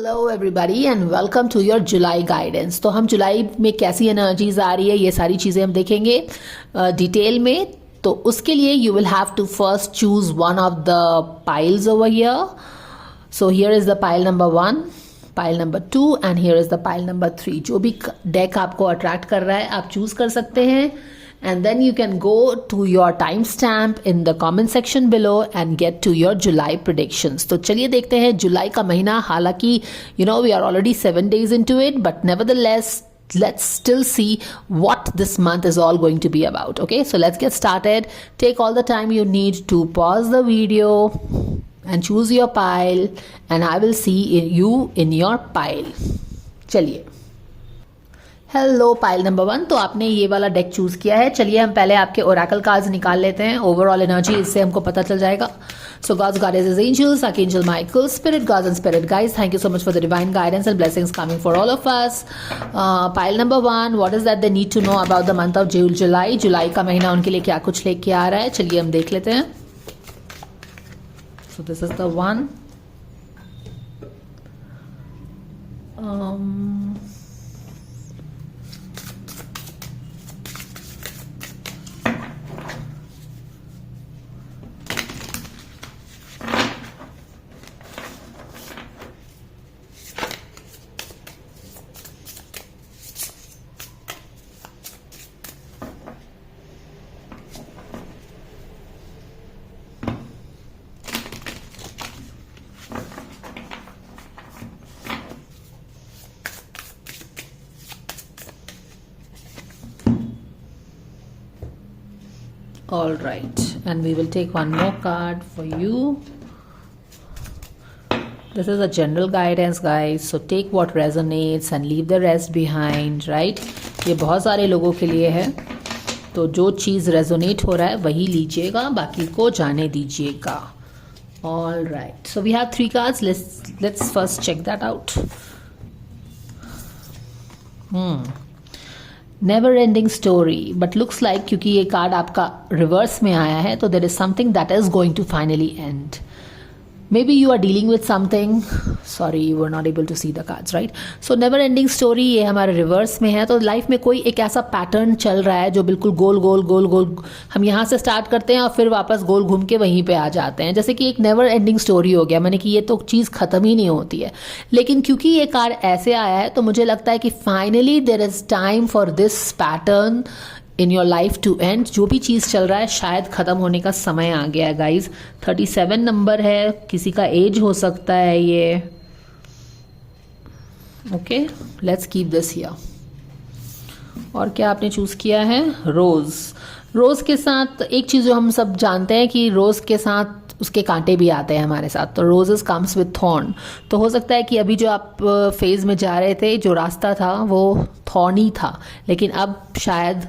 Hello everybody and welcome to your July guidance. तो हम जुलाई में कैसी एनर्जीज आ रही है ये सारी चीज़ें हम देखेंगे डिटेल में। तो उसके लिए you will have to first choose one of the piles over here. So here is the pile number 1, pile number 2 and here is the pile number 3। जो भी डेक आपको अट्रैक्ट कर रहा है आप चूज कर सकते हैं and then you can go to your timestamp in the comment section below and get to your July predictions. तो चलिए देखते हैं जुलाई का महीना। हालांकि we are already 7 days into it, but nevertheless let's still see what this month is all going to be about. Okay, so let's get started. Take all the time you need to pause the video and choose your pile and I will see you in your pile. चलिए, hello pile number 1। तो आपने ये वाला deck choose किया है। चलिए हम पहले आपके ओरेकल कार्ड्स निकाल लेते हैं, ओवरऑल एनर्जी, इससे हमको पता चल जाएगा। So gods goddesses angels archangel Michael spirit gods and spirit guides, thank you so much for the divine guidance and blessings coming for all of us. Pile number 1, what is that they need to know about the month of July. जुलाई का महीना उनके लिए क्या कुछ लेके आ रहा है, चलिए हम देख लेते हैं। सो this is the 1। All right, and we will take one more card for you. This is a general guidance guys, so take what resonates and leave the rest behind, right? ये बहुत सारे लोगों के लिए है, तो जो चीज़ रेजोनेट हो रहा है वही लीजिएगा, बाकी को जाने दीजिएगा। All right, so we have 3 cards. Let's first check that out. Never ending story, but looks like क्योंकि ये कार्ड आपका रिवर्स में आया है तो there is something that is going to finally end. Maybe you are dealing with something, sorry you are not able to see the cards, right. So never ending story ये हमारे reverse में है। तो life में कोई एक ऐसा pattern चल रहा है जो बिल्कुल गोल गोल गोल गोल, हम यहाँ से स्टार्ट करते हैं और फिर वापस गोल घूम के वहीं पे आ जाते हैं, जैसे कि एक नेवर एंडिंग स्टोरी हो गया। मैंने कि ये तो चीज़ खत्म ही नहीं होती है। लेकिन क्योंकि ये कार्ड ऐसे आया है तो मुझे लगता है कि finally there is time for this pattern in your life to end. जो भी चीज़ चल रहा है शायद ख़त्म होने का समय आ गया है गाइज। 37 नंबर है, किसी का एज हो सकता है ये। Okay, let's keep this here. और क्या आपने चूज़ किया है? रोज़। रोज़ के साथ एक चीज़ जो हम सब जानते हैं कि रोज़ के साथ उसके कांटे भी आते हैं हमारे साथ, तो रोजेस कम्स विथ थॉर्न। तो हो सकता है कि अभी जो आप फेज में जा रहे थे, जो रास्ता था वो थॉर्नी था, लेकिन अब शायद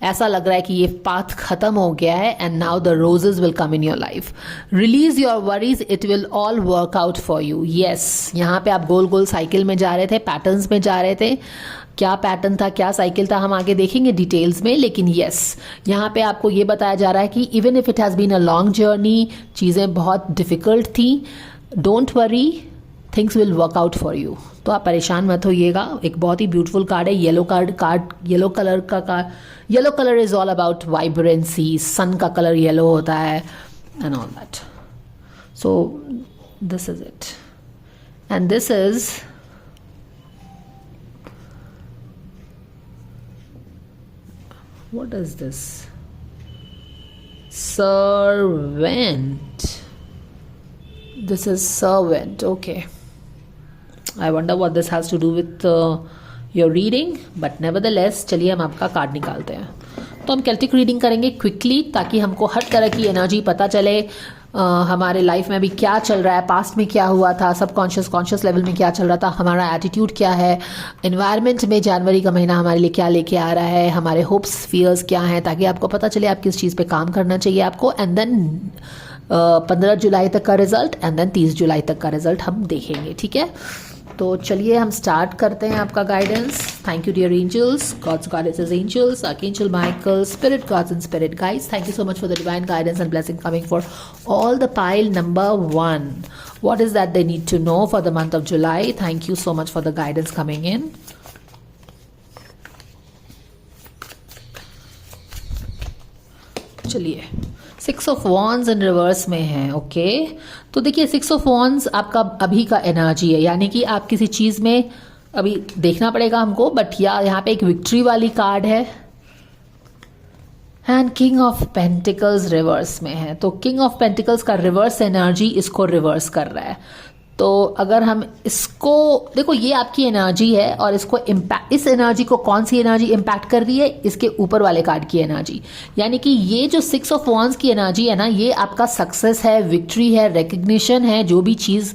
ऐसा लग रहा है कि ये पाथ खत्म हो गया है and now the roses will come in your life. Release your worries, it will all work out for you. Yes, यहाँ पे आप गोल गोल साइकिल में जा रहे थे, पैटर्न्स में जा रहे थे। क्या पैटर्न था, क्या साइकिल था, हम आगे देखेंगे डिटेल्स में। लेकिन यस, यहाँ पे आपको ये बताया जा रहा है कि even if it has been a long journey, चीज़ें बहुत डिफिकल्ट थी, don't worry, things will work out for you. तो आप परेशान मत होइएगा। एक बहुत ही ब्यूटीफुल कार्ड है, येलो कार्ड येलो कलर का card. Yellow colour is all about vibrancy, sun का कलर येलो होता है and all that. So this is it and this is what is this? Servant. This is servant. Okay, I wonder what this has to do with your reading, but nevertheless चलिए हम आपका card निकालते हैं। तो हम Celtic reading करेंगे quickly, ताकि हमको हर तरह की एनर्जी पता चले। हमारे लाइफ में अभी क्या चल रहा है, पास्ट में क्या हुआ था, सब कॉन्शियस लेवल में क्या चल रहा था, हमारा एटीट्यूड क्या है, एनवायरनमेंट में जनवरी का महीना हमारे लिए क्या लेके आ रहा है, हमारे होप्स फियर्स क्या हैं, ताकि आपको पता चले आप किस चीज़ पे काम करना चाहिए आपको। एंड देन 15 जुलाई तक का रिजल्ट एंड देन 30 जुलाई तक का रिजल्ट हम देखेंगे, ठीक है। तो चलिए हम स्टार्ट करते हैं आपका guidance. Thank you dear angels, gods goddesses, angels, archangel Michael, spirit gods and spirit guides. Thank you so much for the divine guidance and blessing coming for all the pile number 1. What is that they need to know for the month of July? Thank you so much for the guidance coming in. चलिए, 6 of wands in reverse में है. Okay, तो देखिए 6 of wands आपका अभी का energy है, यानी कि आप किसी चीज़ में अभी देखना पड़ेगा हमको, बट यहाँ पे एक विक्ट्री वाली कार्ड है. And king of pentacles reverse में है. तो किंग ऑफ पेंटिकल्स का रिवर्स एनर्जी इसको रिवर्स कर रहा है. तो अगर हम इसको देखो, ये आपकी एनर्जी है और इसको इम्पैक्ट, इस एनर्जी को कौन सी एनर्जी इम्पैक्ट कर रही है? इसके ऊपर वाले कार्ड की एनर्जी. यानी कि ये जो 6 ऑफ वॉन्ड्स की एनर्जी है ना, ये आपका सक्सेस है, विक्ट्री है, रिकग्निशन है, जो भी चीज़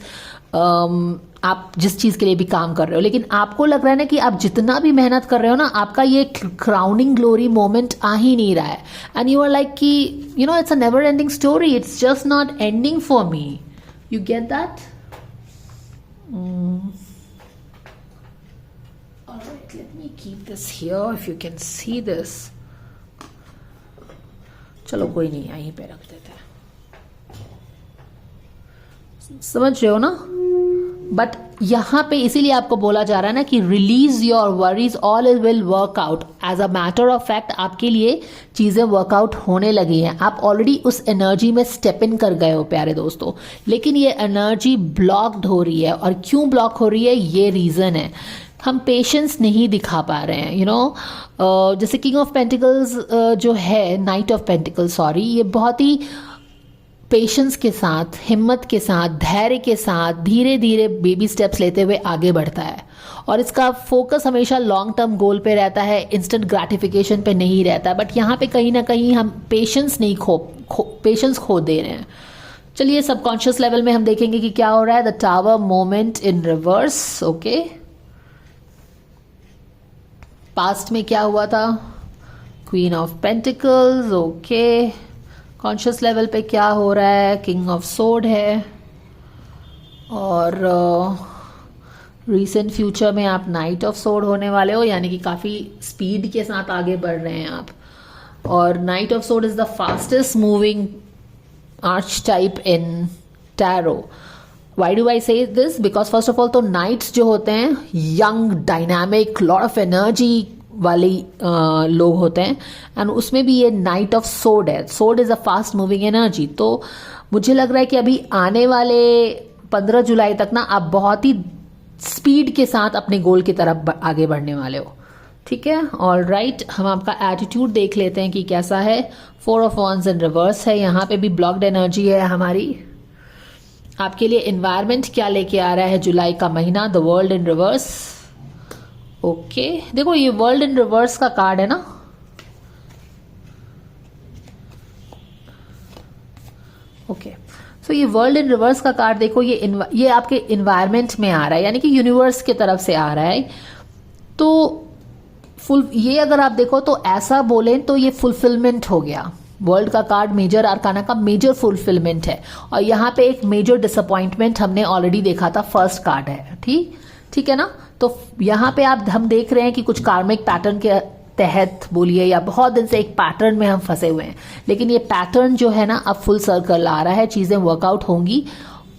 आप जिस चीज़ के लिए भी काम कर रहे हो. लेकिन आपको लग रहा है ना कि आप जितना भी मेहनत कर रहे हो ना, आपका ये क्राउनिंग ग्लोरी मोमेंट आ ही नहीं रहा है. एंड यू आर लाइक कि you know it's a never ending story, it's just not ending for me. You get that? Alright, let me keep this here if you can see this. चलो कोई नहीं, यहीं पे रख देते हैं. समझ रहे हो ना? बट यहाँ पे इसीलिए आपको बोला जा रहा है ना कि release your worries, all is will work out. As a matter of fact आपके लिए चीज़ें वर्कआउट होने लगी हैं. आप ऑलरेडी उस एनर्जी में स्टेप इन कर गए हो प्यारे दोस्तों. लेकिन ये एनर्जी ब्लॉक्ड हो रही है, और क्यों ब्लॉक हो रही है ये रीज़न है. हम पेशेंस नहीं दिखा पा रहे हैं. यू नो जैसे किंग ऑफ पेंटिकल्स जो है, नाइट ऑफ पेंटिकल्स सॉरी, ये बहुत ही पेशेंस के साथ, हिम्मत के साथ, धैर्य के साथ धीरे धीरे बेबी स्टेप्स लेते हुए आगे बढ़ता है. और इसका फोकस हमेशा लॉन्ग टर्म गोल पे रहता है, इंस्टेंट ग्रेटिफिकेशन पे नहीं रहता. बट यहाँ पे कहीं ना कहीं हम पेशेंस नहीं पेशेंस खो दे रहे हैं. चलिए सबकॉन्शियस लेवल में हम देखेंगे कि क्या हो रहा है. The tower moment in reverse. Okay, past में क्या हुआ था? Queen of pentacles. Okay, conscious level पे क्या हो रहा है? किंग ऑफ सोर्ड है. और रीसेंट फ्यूचर में आप नाइट ऑफ सोर्ड होने वाले हो, यानी कि काफ़ी स्पीड के साथ आगे बढ़ रहे हैं आप. और knight of sword is the fastest moving archetype in tarot. Why do I say this? Because first of all तो नाइट्स जो होते हैं young, dynamic, lot of energy वाले लोग होते हैं. एंड उसमें भी ये नाइट ऑफ सोर्ड है. Sword is a fast moving energy. तो मुझे लग रहा है कि अभी आने वाले 15 जुलाई तक ना आप बहुत ही स्पीड के साथ अपने गोल की तरफ आगे बढ़ने वाले हो. ठीक है, ऑल राइट. हम आपका एटीट्यूड देख लेते हैं कि कैसा है. 4 ऑफ वॉन्ड्स इन रिवर्स है. यहाँ पे भी ब्लॉक्ड एनर्जी है हमारी. आपके लिए एनवायरमेंट क्या लेके आ रहा है जुलाई का महीना? The world in reverse. Okay, देखो ये वर्ल्ड इन रिवर्स का कार्ड है ना. ओके, सो ये वर्ल्ड इन रिवर्स का कार्ड देखो, ये आपके इन्वायरमेंट में आ रहा है, यानी कि यूनिवर्स की तरफ से आ रहा है. तो ये अगर आप देखो तो ऐसा बोलें तो ये फुलफिलमेंट हो गया. वर्ल्ड का कार्ड मेजर आर्काना का मेजर फुलफिलमेंट है. और यहाँ पे एक मेजर डिसअपॉइंटमेंट हमने ऑलरेडी देखा था, फर्स्ट कार्ड है. ठीक है ना. तो यहाँ पे हम देख रहे हैं कि कुछ कार्मिक पैटर्न के तहत बोलिए, या बहुत दिन से एक पैटर्न में हम फंसे हुए हैं. लेकिन ये पैटर्न जो है ना अब फुल सर्कल आ रहा है, चीज़ें वर्कआउट होंगी.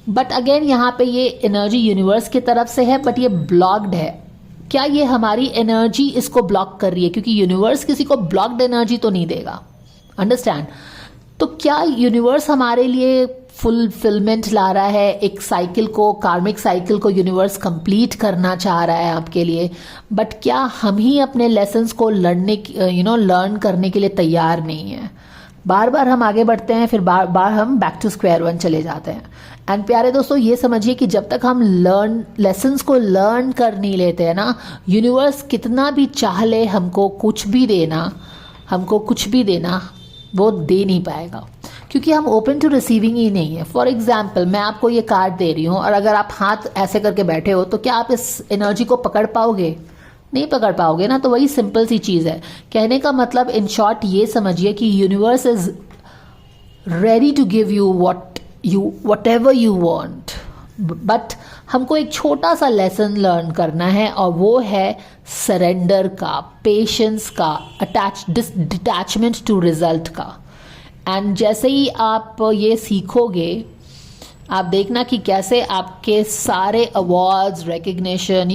बट अगेन यहाँ पे ये एनर्जी यूनिवर्स की तरफ से है, बट ये ब्लॉक्ड है. क्या ये हमारी एनर्जी इसको ब्लॉक कर रही है? क्योंकि यूनिवर्स किसी को ब्लॉक्ड एनर्जी तो नहीं देगा. अंडरस्टैंड? तो क्या यूनिवर्स हमारे लिए फुलफिलमेंट ला रहा है? एक साइकिल को, कार्मिक साइकिल को यूनिवर्स कंप्लीट करना चाह रहा है आपके लिए. बट क्या हम ही अपने लेसन्स को लर्न करने के लिए तैयार नहीं है? बार बार हम आगे बढ़ते हैं, फिर बार बार हम बैक टू स्क्वायर वन चले जाते हैं. एंड प्यारे दोस्तों ये समझिए कि जब तक हम लेसन्स को लर्न कर नहीं लेते हैं ना, यूनिवर्स कितना भी चाह ले हमको कुछ भी देना वो दे नहीं पाएगा, क्योंकि हम ओपन टू रिसीविंग ही नहीं है. फॉर एग्जाम्पल मैं आपको ये कार्ड दे रही हूँ, और अगर आप हाथ ऐसे करके बैठे हो तो क्या आप इस एनर्जी को पकड़ पाओगे? नहीं पकड़ पाओगे ना. तो वही सिंपल सी चीज़ है. कहने का मतलब इन शॉर्ट ये समझिए कि universe is ready to give you whatever you want, but हमको एक छोटा सा लेसन लर्न करना है और वो है सरेंडर का, पेशेंस का, डिटैचमेंट टू रिजल्ट का। एंड जैसे ही आप ये सीखोगे, आप देखना कि कैसे आपके सारे awards, recognition,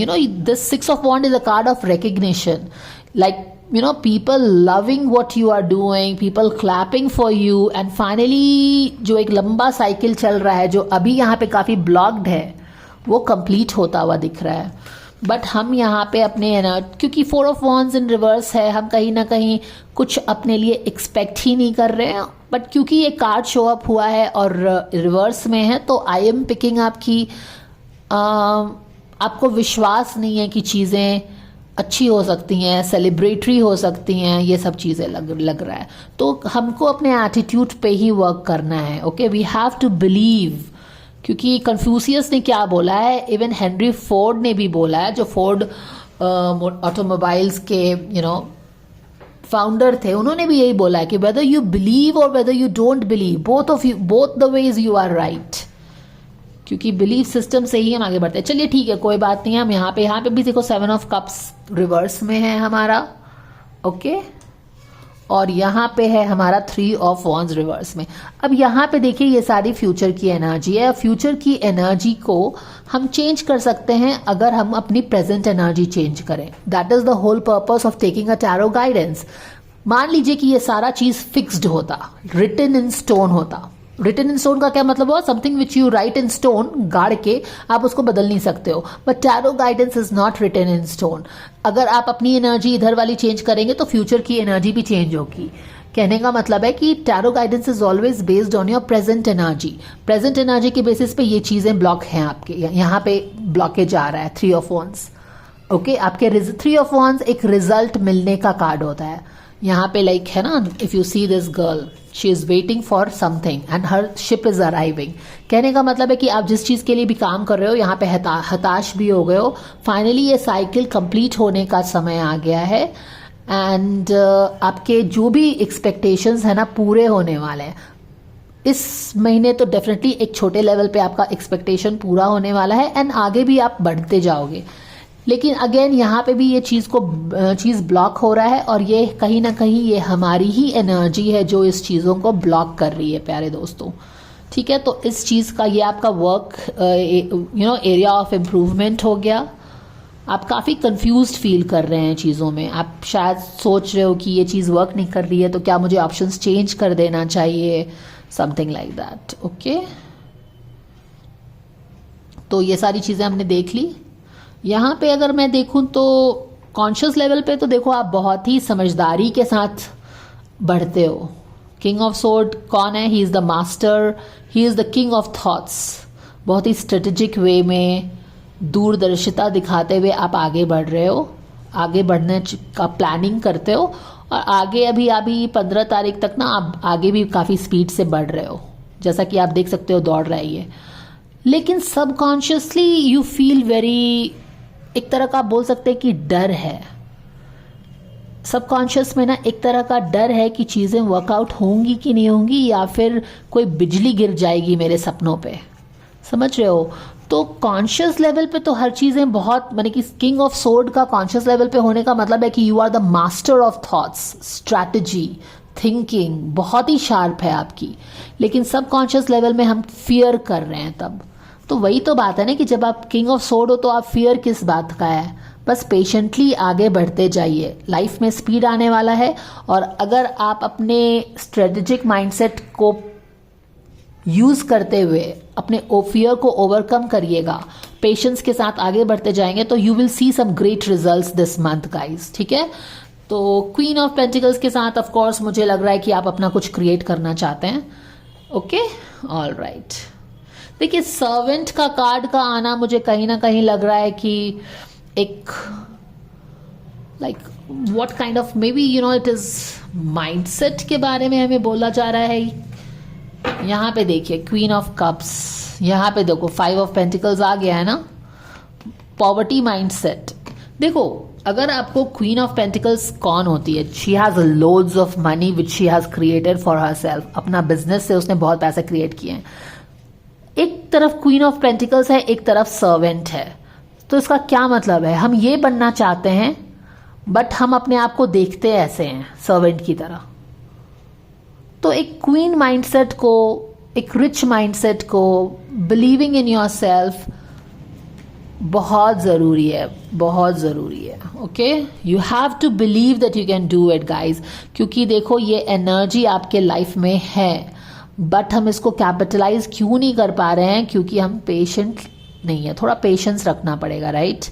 this 6 of Wands is a card of recognition, like people loving what you are doing, people clapping for you, and finally जो एक लंबा साइकिल चल रहा है, जो अभी यहाँ पे काफ़ी ब्लॉक्ड है, वो कंप्लीट होता हुआ दिख रहा है। बट हम यहाँ पे अपने क्योंकि 4 of Wands इन रिवर्स है, हम कहीं ना कहीं कुछ अपने लिए एक्सपेक्ट ही नहीं कर रहे हैं। बट क्योंकि ये कार्ड शो अप हुआ है और रिवर्स में है, तो आई एम पिकिंग आपकी आपको विश्वास नहीं है कि चीज़ें अच्छी हो सकती हैं, सेलिब्रेटरी हो सकती हैं, ये सब चीज़ें लग रहा है। तो हमको अपने एटीट्यूड पे ही वर्क करना है। Okay, we have to believe, क्योंकि कन्फ्यूशियस ने क्या बोला है, इवन हेनरी फोर्ड ने भी बोला है, जो फोर्ड ऑटोमोबाइल्स के फाउंडर थे, उन्होंने भी यही बोला है कि वेदर यू बिलीव और whether you don't believe, both the ways you are right. क्योंकि बिलीफ सिस्टम से ही हम आगे बढ़ते हैं। चलिए ठीक है, कोई बात नहीं है। हम यहाँ पे भी देखो 7 of Cups रिवर्स में है हमारा, ओके, और यहाँ पे है हमारा 3 of Wands रिवर्स में। अब यहाँ पे देखिए, ये सारी फ्यूचर की एनर्जी है। फ्यूचर की एनर्जी को हम चेंज कर सकते हैं अगर हम अपनी प्रेजेंट एनर्जी चेंज करें। That is the whole purpose of taking a tarot guidance. मान लीजिए कि ये सारा चीज फिक्स्ड होता, रिटन इन स्टोन होता। रिटन इन स्टोन का क्या मतलब हुआ? Something which you write in stone, गाड़ के आप उसको बदल नहीं सकते हो। But tarot guidance is not written in stone. अगर आप अपनी एनर्जी इधर वाली चेंज करेंगे तो फ्यूचर की एनर्जी भी चेंज होगी। कहने का मतलब है कि tarot guidance is always based on your present energy. Present energy के बेसिस पे ये चीजें ब्लॉक हैं आपके, यहाँ पे ब्लॉकेज आ रहा है 3 of Wands। ओके, आपके 3 of Wands एक रिजल्ट मिलने का कार्ड होता है। यहाँ पे लाइक है ना, if you see this girl, she is waiting for something and her ship is arriving. कहने का मतलब है कि आप जिस चीज के लिए भी काम कर रहे हो, यहाँ पे हताश भी हो गए हो। फाइनली ये साइकिल कंप्लीट होने का समय आ गया है एंड आपके जो भी एक्सपेक्टेशंस है ना, पूरे होने वाले हैं। इस महीने तो डेफिनेटली एक छोटे लेवल पे आपका एक्सपेक्टेशन पूरा होने वाला है एंड आगे भी आप बढ़ते जाओगे। लेकिन अगेन यहाँ पे भी ये चीज़ ब्लॉक हो रहा है और ये कहीं ना कहीं ये हमारी ही एनर्जी है जो इस चीज़ों को ब्लॉक कर रही है प्यारे दोस्तों। ठीक है, तो इस चीज़ का ये आपका वर्क एरिया ऑफ इम्प्रूवमेंट हो गया। आप काफ़ी कंफ्यूज्ड फील कर रहे हैं चीज़ों में। आप शायद सोच रहे हो कि ये चीज़ वर्क नहीं कर रही है, तो क्या मुझे ऑप्शंस चेंज कर देना चाहिए, समथिंग लाइक दैट। ओके, तो ये सारी चीज़ें हमने देख ली। यहाँ पे अगर मैं देखूँ तो कॉन्शियस लेवल पे तो देखो आप बहुत ही समझदारी के साथ बढ़ते हो। किंग ऑफ सोर्ड कौन है? He is the master, he is the king of thoughts. बहुत ही स्ट्रेटेजिक वे में दूरदर्शिता दिखाते हुए आप आगे बढ़ रहे हो, आगे बढ़ने का प्लानिंग करते हो और आगे अभी 15 तारीख तक ना आप आगे भी काफ़ी स्पीड से बढ़ रहे हो, जैसा कि आप देख सकते हो दौड़ रहा है ये। लेकिन सबकॉन्शियसली यू फील वेरी, एक तरह का आप बोल सकते हैं कि डर है। सबकॉन्शियस में ना एक तरह का डर है कि चीज़ें वर्कआउट होंगी कि नहीं होंगी, या फिर कोई बिजली गिर जाएगी मेरे सपनों पे। समझ रहे हो? तो कॉन्शियस लेवल पे तो हर चीज़ें बहुत, माने कि किंग ऑफ सोर्ड का कॉन्शियस लेवल पे होने का मतलब है कि you are the master of thoughts, strategy, thinking बहुत ही शार्प है आपकी। लेकिन सबकॉन्शियस लेवल में हम फियर कर रहे हैं तब। तो वही तो बात है ना कि जब आप किंग ऑफ सोर्ड हो तो आप फियर किस बात का है? बस पेशेंटली आगे बढ़ते जाइए। लाइफ में स्पीड आने वाला है और अगर आप अपने स्ट्रेटेजिक माइंडसेट को यूज करते हुए अपने फियर को ओवरकम करिएगा, पेशेंस के साथ आगे बढ़ते जाएंगे, तो you will see some great results this month guys. ठीक है, तो क्वीन ऑफ पेंटिकल्स के साथ ऑफ कोर्स मुझे लग रहा है कि आप अपना कुछ क्रिएट करना चाहते हैं। Okay, all right. देखिए, सर्वेंट का कार्ड का आना मुझे कहीं ना कहीं लग रहा है कि एक like what kind of, may be it is mindset के बारे में हमें बोला जा रहा है। यहाँ पे देखिए क्वीन ऑफ कप्स, यहाँ पे देखो 5 ऑफ पेंटिकल्स आ गया है ना, पॉवर्टी माइंडसेट। देखो, अगर आपको क्वीन ऑफ पेंटिकल्स कौन होती है? She has loads of money which she has created for her self. अपना बिजनेस से उसने बहुत पैसे क्रिएट किए हैं। एक तरफ क्वीन ऑफ पेंटिकल्स है, एक तरफ सर्वेंट है। तो इसका क्या मतलब है, हम ये बनना चाहते हैं बट हम अपने आप को देखते ऐसे हैं, सर्वेंट की तरह। तो एक क्वीन माइंडसेट को, एक रिच माइंडसेट को, बिलीविंग इन योर सेल्फ बहुत ज़रूरी है, बहुत ज़रूरी है। Okay, you have to believe that you can do it guys, क्योंकि देखो ये एनर्जी आपके लाइफ में है, बट हम इसको कैपिटलाइज क्यों नहीं कर पा रहे हैं, क्योंकि हम पेशेंट नहीं है। थोड़ा पेशेंस रखना पड़ेगा, राइट।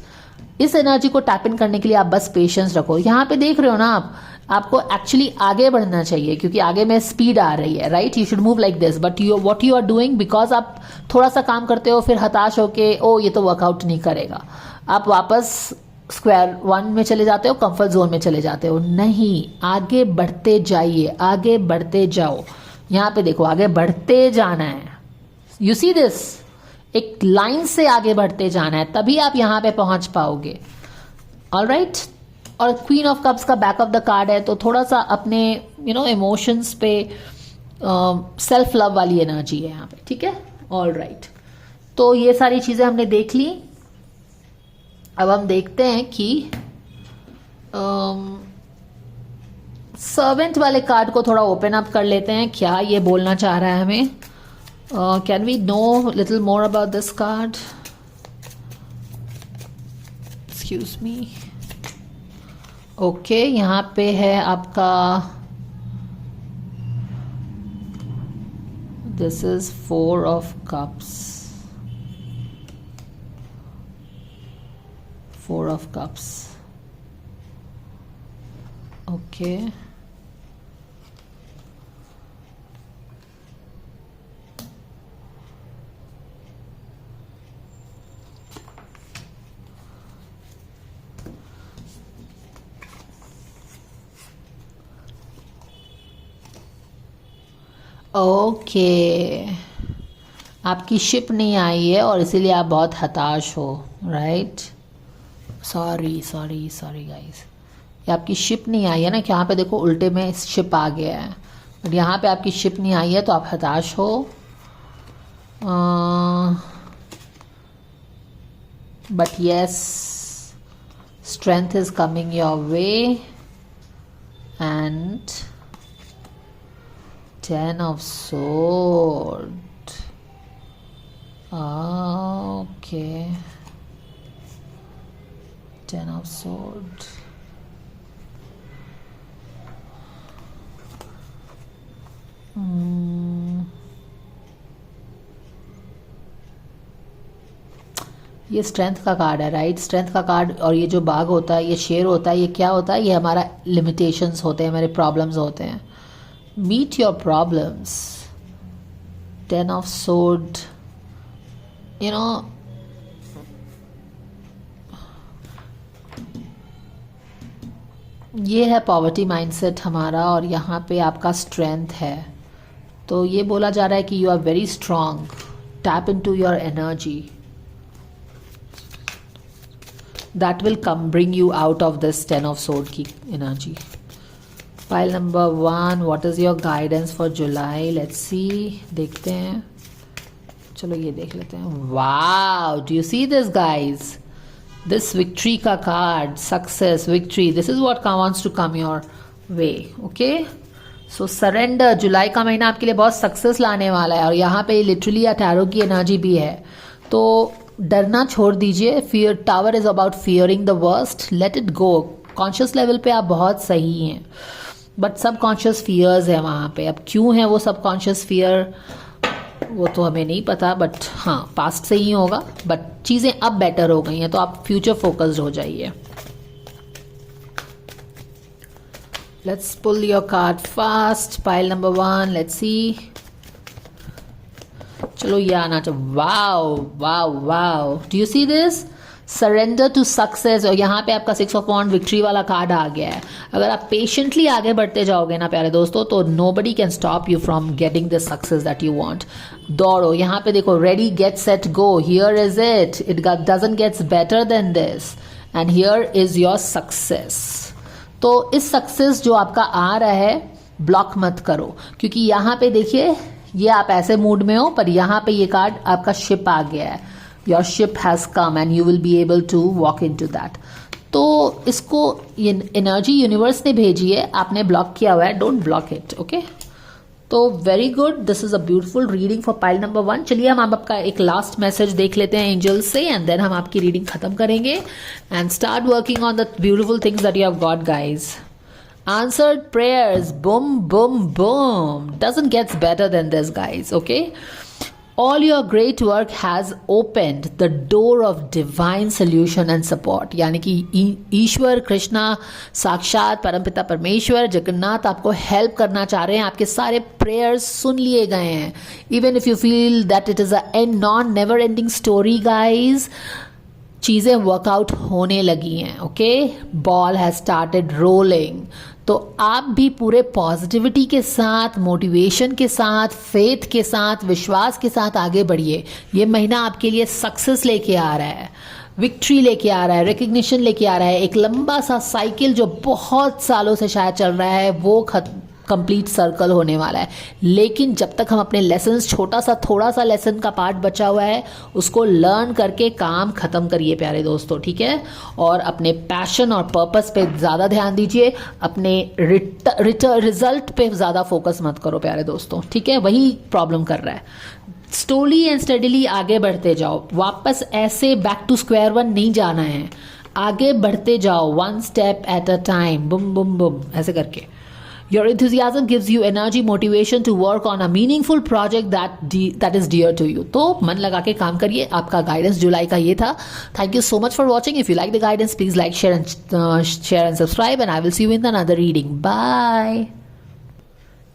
इस एनर्जी को टैप इन करने के लिए आप बस पेशेंस रखो। यहाँ पे देख रहे हो ना आप, आपको एक्चुअली आगे बढ़ना चाहिए क्योंकि आगे में स्पीड आ रही है, right. You should move like this, but you what you are doing, because आप थोड़ा सा काम करते हो फिर हताश होके ओ ये तो वर्कआउट नहीं करेगा, आप वापस स्क्वायर वन में चले जाते हो, कंफर्ट जोन में चले जाते हो। नहीं, आगे बढ़ते जाइए, आगे बढ़ते जाओ। यहाँ पे देखो आगे बढ़ते जाना है, यू सी दिस, एक लाइन से आगे बढ़ते जाना है, तभी आप यहाँ पे पहुंच पाओगे। ऑलराइट, और क्वीन ऑफ कप्स का बैक ऑफ द कार्ड है, तो थोड़ा सा अपने इमोशंस पे सेल्फ लव वाली एनर्जी है यहाँ पे, ठीक है। ऑलराइट, तो ये सारी चीजें हमने देख ली। अब हम देखते हैं कि सर्वेंट वाले कार्ड को थोड़ा ओपन अप कर लेते हैं, क्या ये बोलना चाह रहा है हमें। Can we know little more about this card, excuse me. Okay, यहाँ पे है आपका, this is 4 of cups, 4 of cups. Okay, okay, आपकी शिप नहीं आई है और इसीलिए आप बहुत हताश हो, right. Sorry sorry sorry guys, ये आपकी शिप नहीं आई है ना, कि यहाँ पे देखो उल्टे में शिप आ गया है, बट यहाँ पे आपकी शिप नहीं आई है तो आप हताश हो। But yes, strength is coming your way and 10 of sword. Okay. 10 of sword. ये स्ट्रेंथ का कार्ड है, राइट। स्ट्रेंथ का कार्ड, और ये जो बाघ होता है, ये शेर होता है, ये क्या होता है, ये हमारा लिमिटेशंस होते हैं, हमारे प्रॉब्लम्स होते हैं। Meet your problems. 10 of sword, ये है पॉवर्टी माइंडसेट हमारा, और यहाँ पे आपका स्ट्रेंथ है। तो ये बोला जा रहा है कि you are very strong, tap into your energy, that will come bring you out of this 10 of sword की energy. Pile number 1, what is your guidance for July, let's see, देखते हैं। चलो ये देख लेते हैं। Wow, do you see this guys, this victory का card, success, victory, this is what wants to come your way. Okay, so surrender, जुलाई का महीना आपके लिए बहुत सक्सेस लाने वाला है, और यहाँ पे लिटरली टैरो की एनर्जी भी है। तो डरना छोड़ दीजिए, fear, tower is about fearing the worst, let it go. Conscious level पे आप बहुत सही हैं, बट सबकॉन्शियस फियर्स है वहाँ पे। अब क्यों है वो सबकॉन्शियस फियर, वो तो हमें नहीं पता, बट हाँ पास्ट से ही होगा। बट चीज़ें अब बेटर हो गई हैं, तो आप फ्यूचर फोकस्ड हो जाइए। Let's pull your card fast, pile number 1, let's see. चलो ये आना चाहिए। Wow wow wow, do you see this, surrender to success, और यहाँ पे आपका 6 ऑफ वॉन्ड विक्ट्री वाला कार्ड आ गया है। अगर आप पेशेंटली आगे बढ़ते जाओगे ना प्यारे दोस्तों, तो nobody can stop you from getting the success that you want. दौड़ो, यहाँ पे देखो, ready get set go, here is it, it doesn't gets better than this, and here is your success. तो इस सक्सेस जो आपका आ रहा है, ब्लॉक मत करो, क्योंकि यहाँ पे देखिए ये आप ऐसे मूड में हो, पर यहाँ पे ये कार्ड आपका शिप आ गया है, your ship has come and you will be able to walk in to that. तो इसको ये एनर्जी यूनिवर्स ने भेजी है, आपने ब्लॉक किया हुआ है, डोंट ब्लॉक इट, ओके। तो very good, this is a beautiful reading for pile number 1। चलिए हम आपका एक लास्ट मैसेज देख लेते हैं एंजल्स से, एंड देन हम आपकी रीडिंग खत्म करेंगे and start working on the beautiful things that you have got guys. Answered prayers, boom, boom, boom. Doesn't get better than this, guys, okay? All your great work has opened the door of divine solution and support. यानी कि ईश्वर, कृष्णा, साक्षात परमपिता परमेश्वर, जगन्नाथ आपको help करना चाह रहे हैं। आपके सारे प्रेयर्स सुन लिए गए हैं। Even if you feel that it is a never ending story, guys, चीज़ें वर्कआउट होने लगी हैं, okay. Ball has started rolling. तो आप भी पूरे पॉजिटिविटी के साथ, मोटिवेशन के साथ, फेथ के साथ, विश्वास के साथ आगे बढ़िए। ये महीना आपके लिए सक्सेस लेके आ रहा है, विक्ट्री लेके आ रहा है, रिकग्निशन लेके आ रहा है। एक लंबा सा साइकिल जो बहुत सालों से शायद चल रहा है वो कंप्लीट सर्कल होने वाला है। लेकिन जब तक हम अपने लेसन्स, छोटा सा थोड़ा सा लेसन का पार्ट बचा हुआ है, उसको लर्न करके काम खत्म करिए प्यारे दोस्तों, ठीक है। और अपने पैशन और पर्पस पे ज़्यादा ध्यान दीजिए, अपने रिजल्ट पे ज़्यादा फोकस मत करो प्यारे दोस्तों, ठीक है। वही प्रॉब्लम कर रहा है। स्लोली एंड स्टडीली आगे बढ़ते जाओ, वापस ऐसे बैक टू स्क्वायर वन नहीं जाना है, आगे बढ़ते जाओ, one step at a time, boom boom Bum ऐसे करके। Your enthusiasm gives you energy, motivation to work on a meaningful project that is dear to you. तो मन लगा के काम करिए। आपका गाइडेंस जुलाई का ये था। Thank you so much for watching. If you like the guidance, please like, share and subscribe, and I will see you in another reading. Bye.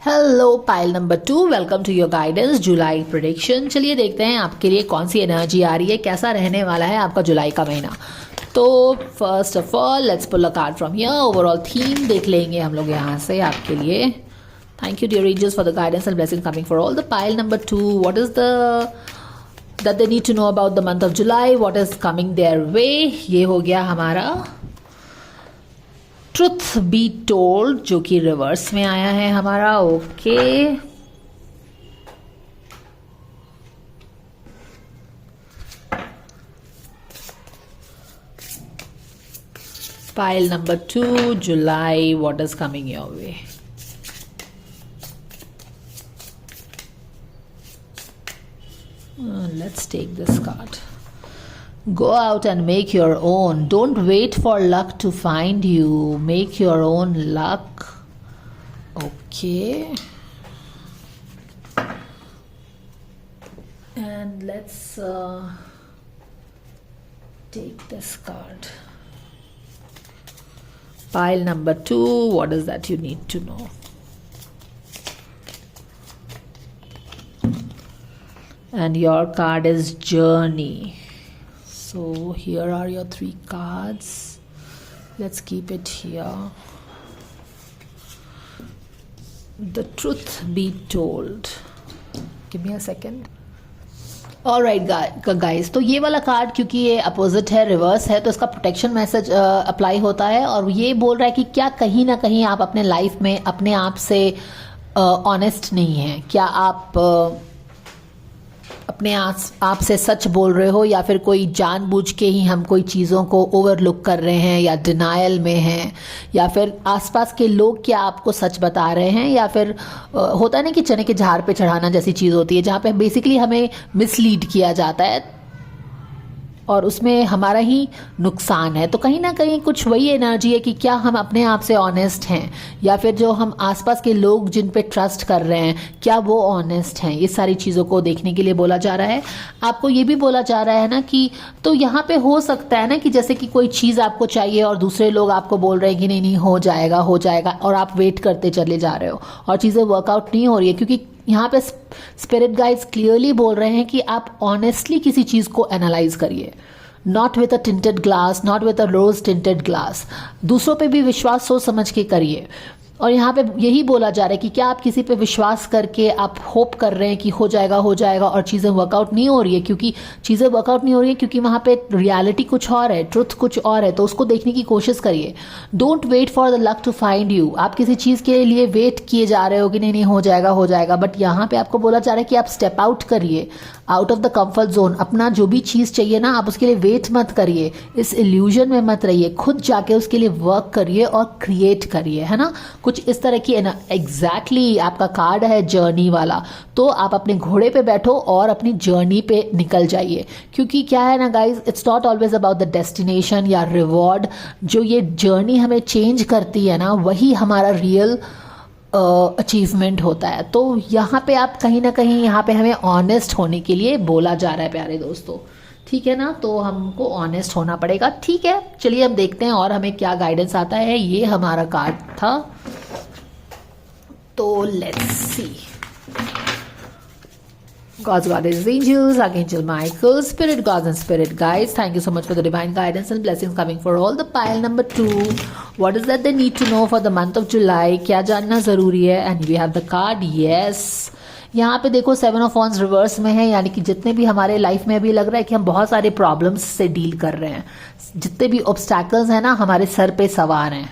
Hello pile number 2, welcome to your guidance July prediction. चलिए देखते हैं आपके लिए कौन सी energy आ रही है, कैसा रहने वाला है आपका जुलाई का महीना। तो first of all let's pull a card from here. Overall theme देख लेंगे हम लोग यहाँ से आपके लिए। Thank you dear angels for the guidance and blessing coming for all. The pile number 2, what is the that they need to know about the month of July, what is coming their way. ये हो गया हमारा truth be told, जो कि reverse में आया है हमारा, okay. Pile number 2, July, what is coming your way? Let's take this card. Go out and make your own. Don't wait for luck to find you. Make your own luck. Okay. And let's take this card. Pile number 2, what is that you need to know? And your card is journey. So here are your 3 cards. Let's keep it here. The truth be told. Give me a second. Alright guys, तो ये वाला card क्योंकि ये opposite है, reverse है, तो इसका protection message apply होता है। और ये बोल रहा है कि क्या कहीं ना कहीं आप अपने लाइफ में अपने आप से ऑनेस्ट नहीं हैं, क्या आप अपने आप से सच बोल रहे हो, या फिर कोई जानबूझ के ही हम कोई चीज़ों को ओवरलुक कर रहे हैं, या डिनायल में हैं, या फिर आसपास के लोग क्या आपको सच बता रहे हैं, या फिर होता है ना कि चने के झाड़ पे चढ़ाना जैसी चीज़ होती है, जहाँ पे बेसिकली हमें मिसलीड किया जाता है और उसमें हमारा ही नुकसान है। तो कहीं ना कहीं कुछ वही एनर्जी है कि क्या हम अपने आप से ऑनेस्ट हैं, या फिर जो हम आसपास के लोग जिन पे ट्रस्ट कर रहे हैं क्या वो ऑनेस्ट हैं। ये सारी चीज़ों को देखने के लिए बोला जा रहा है। आपको ये भी बोला जा रहा है ना कि तो यहाँ पे हो सकता है ना कि जैसे कि कोई चीज़ आपको चाहिए और दूसरे लोग आपको बोल रहे हैं कि नहीं नहीं हो जाएगा हो जाएगा, और आप वेट करते चले जा रहे हो और चीज़ें वर्कआउट नहीं हो रही है, क्योंकि यहाँ पे स्पिरिट गाइड्स क्लियरली बोल रहे हैं कि आप ऑनेस्टली किसी चीज़ को एनालाइज करिए, not with a tinted glass, not with a rose tinted glass. दूसरों पे भी विश्वास सोच समझ के करिए। और यहाँ पे यही बोला जा रहा है कि क्या आप किसी पे विश्वास करके आप होप कर रहे हैं कि हो जाएगा और चीज़ें वर्कआउट नहीं हो रही है, क्योंकि चीज़ें वर्कआउट नहीं हो रही है क्योंकि वहाँ पे रियलिटी कुछ और है, ट्रुथ कुछ और है, तो उसको देखने की कोशिश करिए। Don't wait for the luck to find you. आप किसी चीज़ के लिए वेट किए जा रहे हो कि नहीं नहीं हो जाएगा, बट यहाँ पे आपको बोला जा रहा है कि आप स्टेप आउट करिए, out of the comfort zone. अपना जो भी चीज़ चाहिए ना, आप उसके लिए वेट मत करिए, इस इल्यूजन में मत रहिए, खुद जाके उसके लिए वर्क करिए और क्रिएट करिए, है ना। कुछ इस तरह की एग्जैक्टली आपका कार्ड है जर्नी वाला, तो आप अपने घोड़े पे बैठो और अपनी जर्नी पे निकल जाइए। क्योंकि क्या है ना guys, it's not always about the destination या रिवॉर्ड। जो ये जर्नी हमें चेंज करती है ना, वही हमारा रियल अचीवमेंट होता है। तो यहाँ पे आप कहीं ना कहीं यहाँ पे हमें ऑनेस्ट होने के लिए बोला जा रहा है प्यारे दोस्तों, ठीक है ना। तो हमको ऑनेस्ट होना पड़ेगा, ठीक है। चलिए हम देखते हैं और हमें क्या गाइडेंस आता है। ये हमारा कार्ड था, तो let's see. God's guardians, angels, Archangel Michael, spirit gods and spirit guides, thank you so much for the divine guidance and blessings coming for all. The pile number 2, what is that they need to know for the month of July? क्या जानना ज़रूरी है? And we have the card, yes. यहाँ पे देखो 7 of Wands reverse में है, यानी कि जितने भी हमारे लाइफ में अभी लग रहा है कि हम बहुत सारे प्रॉब्लम्स से डील कर रहे हैं, जितने भी ऑब्स्टैकल्स हैं ना हमारे सर पे सवार हैं।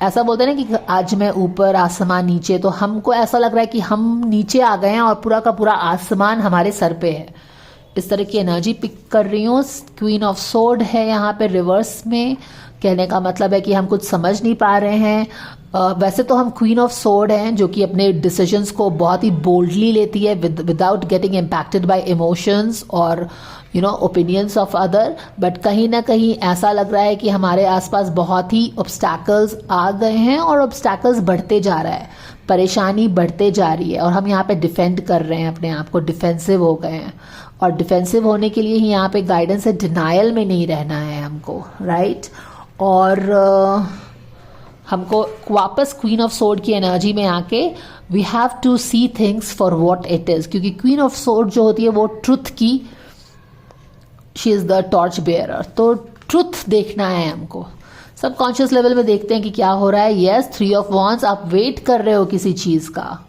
ऐसा बोलते हैं ना कि आज मैं ऊपर आसमान नीचे, तो हमको ऐसा लग रहा है कि हम नीचे आ गए हैं और पूरा का पूरा आसमान हमारे सर पे है। इस तरह की एनर्जी पिक कर रही हूँ। क्वीन ऑफ सोर्ड है यहाँ पे रिवर्स में, कहने का मतलब है कि हम कुछ समझ नहीं पा रहे हैं। वैसे तो हम क्वीन ऑफ सोर्ड हैं जो कि अपने डिसीजंस को बहुत ही बोल्डली लेती है without getting impacted by emotions और ओपिनियंस ऑफ अदर, बट कहीं ना कहीं ऐसा लग रहा है कि हमारे आसपास बहुत ही ऑब्स्टैकल्स आ गए हैं और ऑब्स्टैकल्स बढ़ते जा रहा है, परेशानी बढ़ते जा रही है और हम यहाँ पे डिफेंड कर रहे हैं अपने आप को, डिफेंसिव हो गए हैं। और डिफेंसिव होने के लिए ही यहाँ पे गाइडेंस है, डिनायल में नहीं रहना है हमको, राइट। और हमको वापस क्वीन ऑफ सोर्ड की एनर्जी में आके we have to see things for what it is, क्योंकि क्वीन ऑफ सोर्ड जो होती है वो ट्रुथ की, she is the torch bearer, तो ट्रुथ देखना है हमको। सबकॉन्शियस लेवल में देखते हैं कि क्या हो रहा है। यस, 3 ऑफ वॉन्ड्स, आप वेट कर रहे हो किसी चीज का।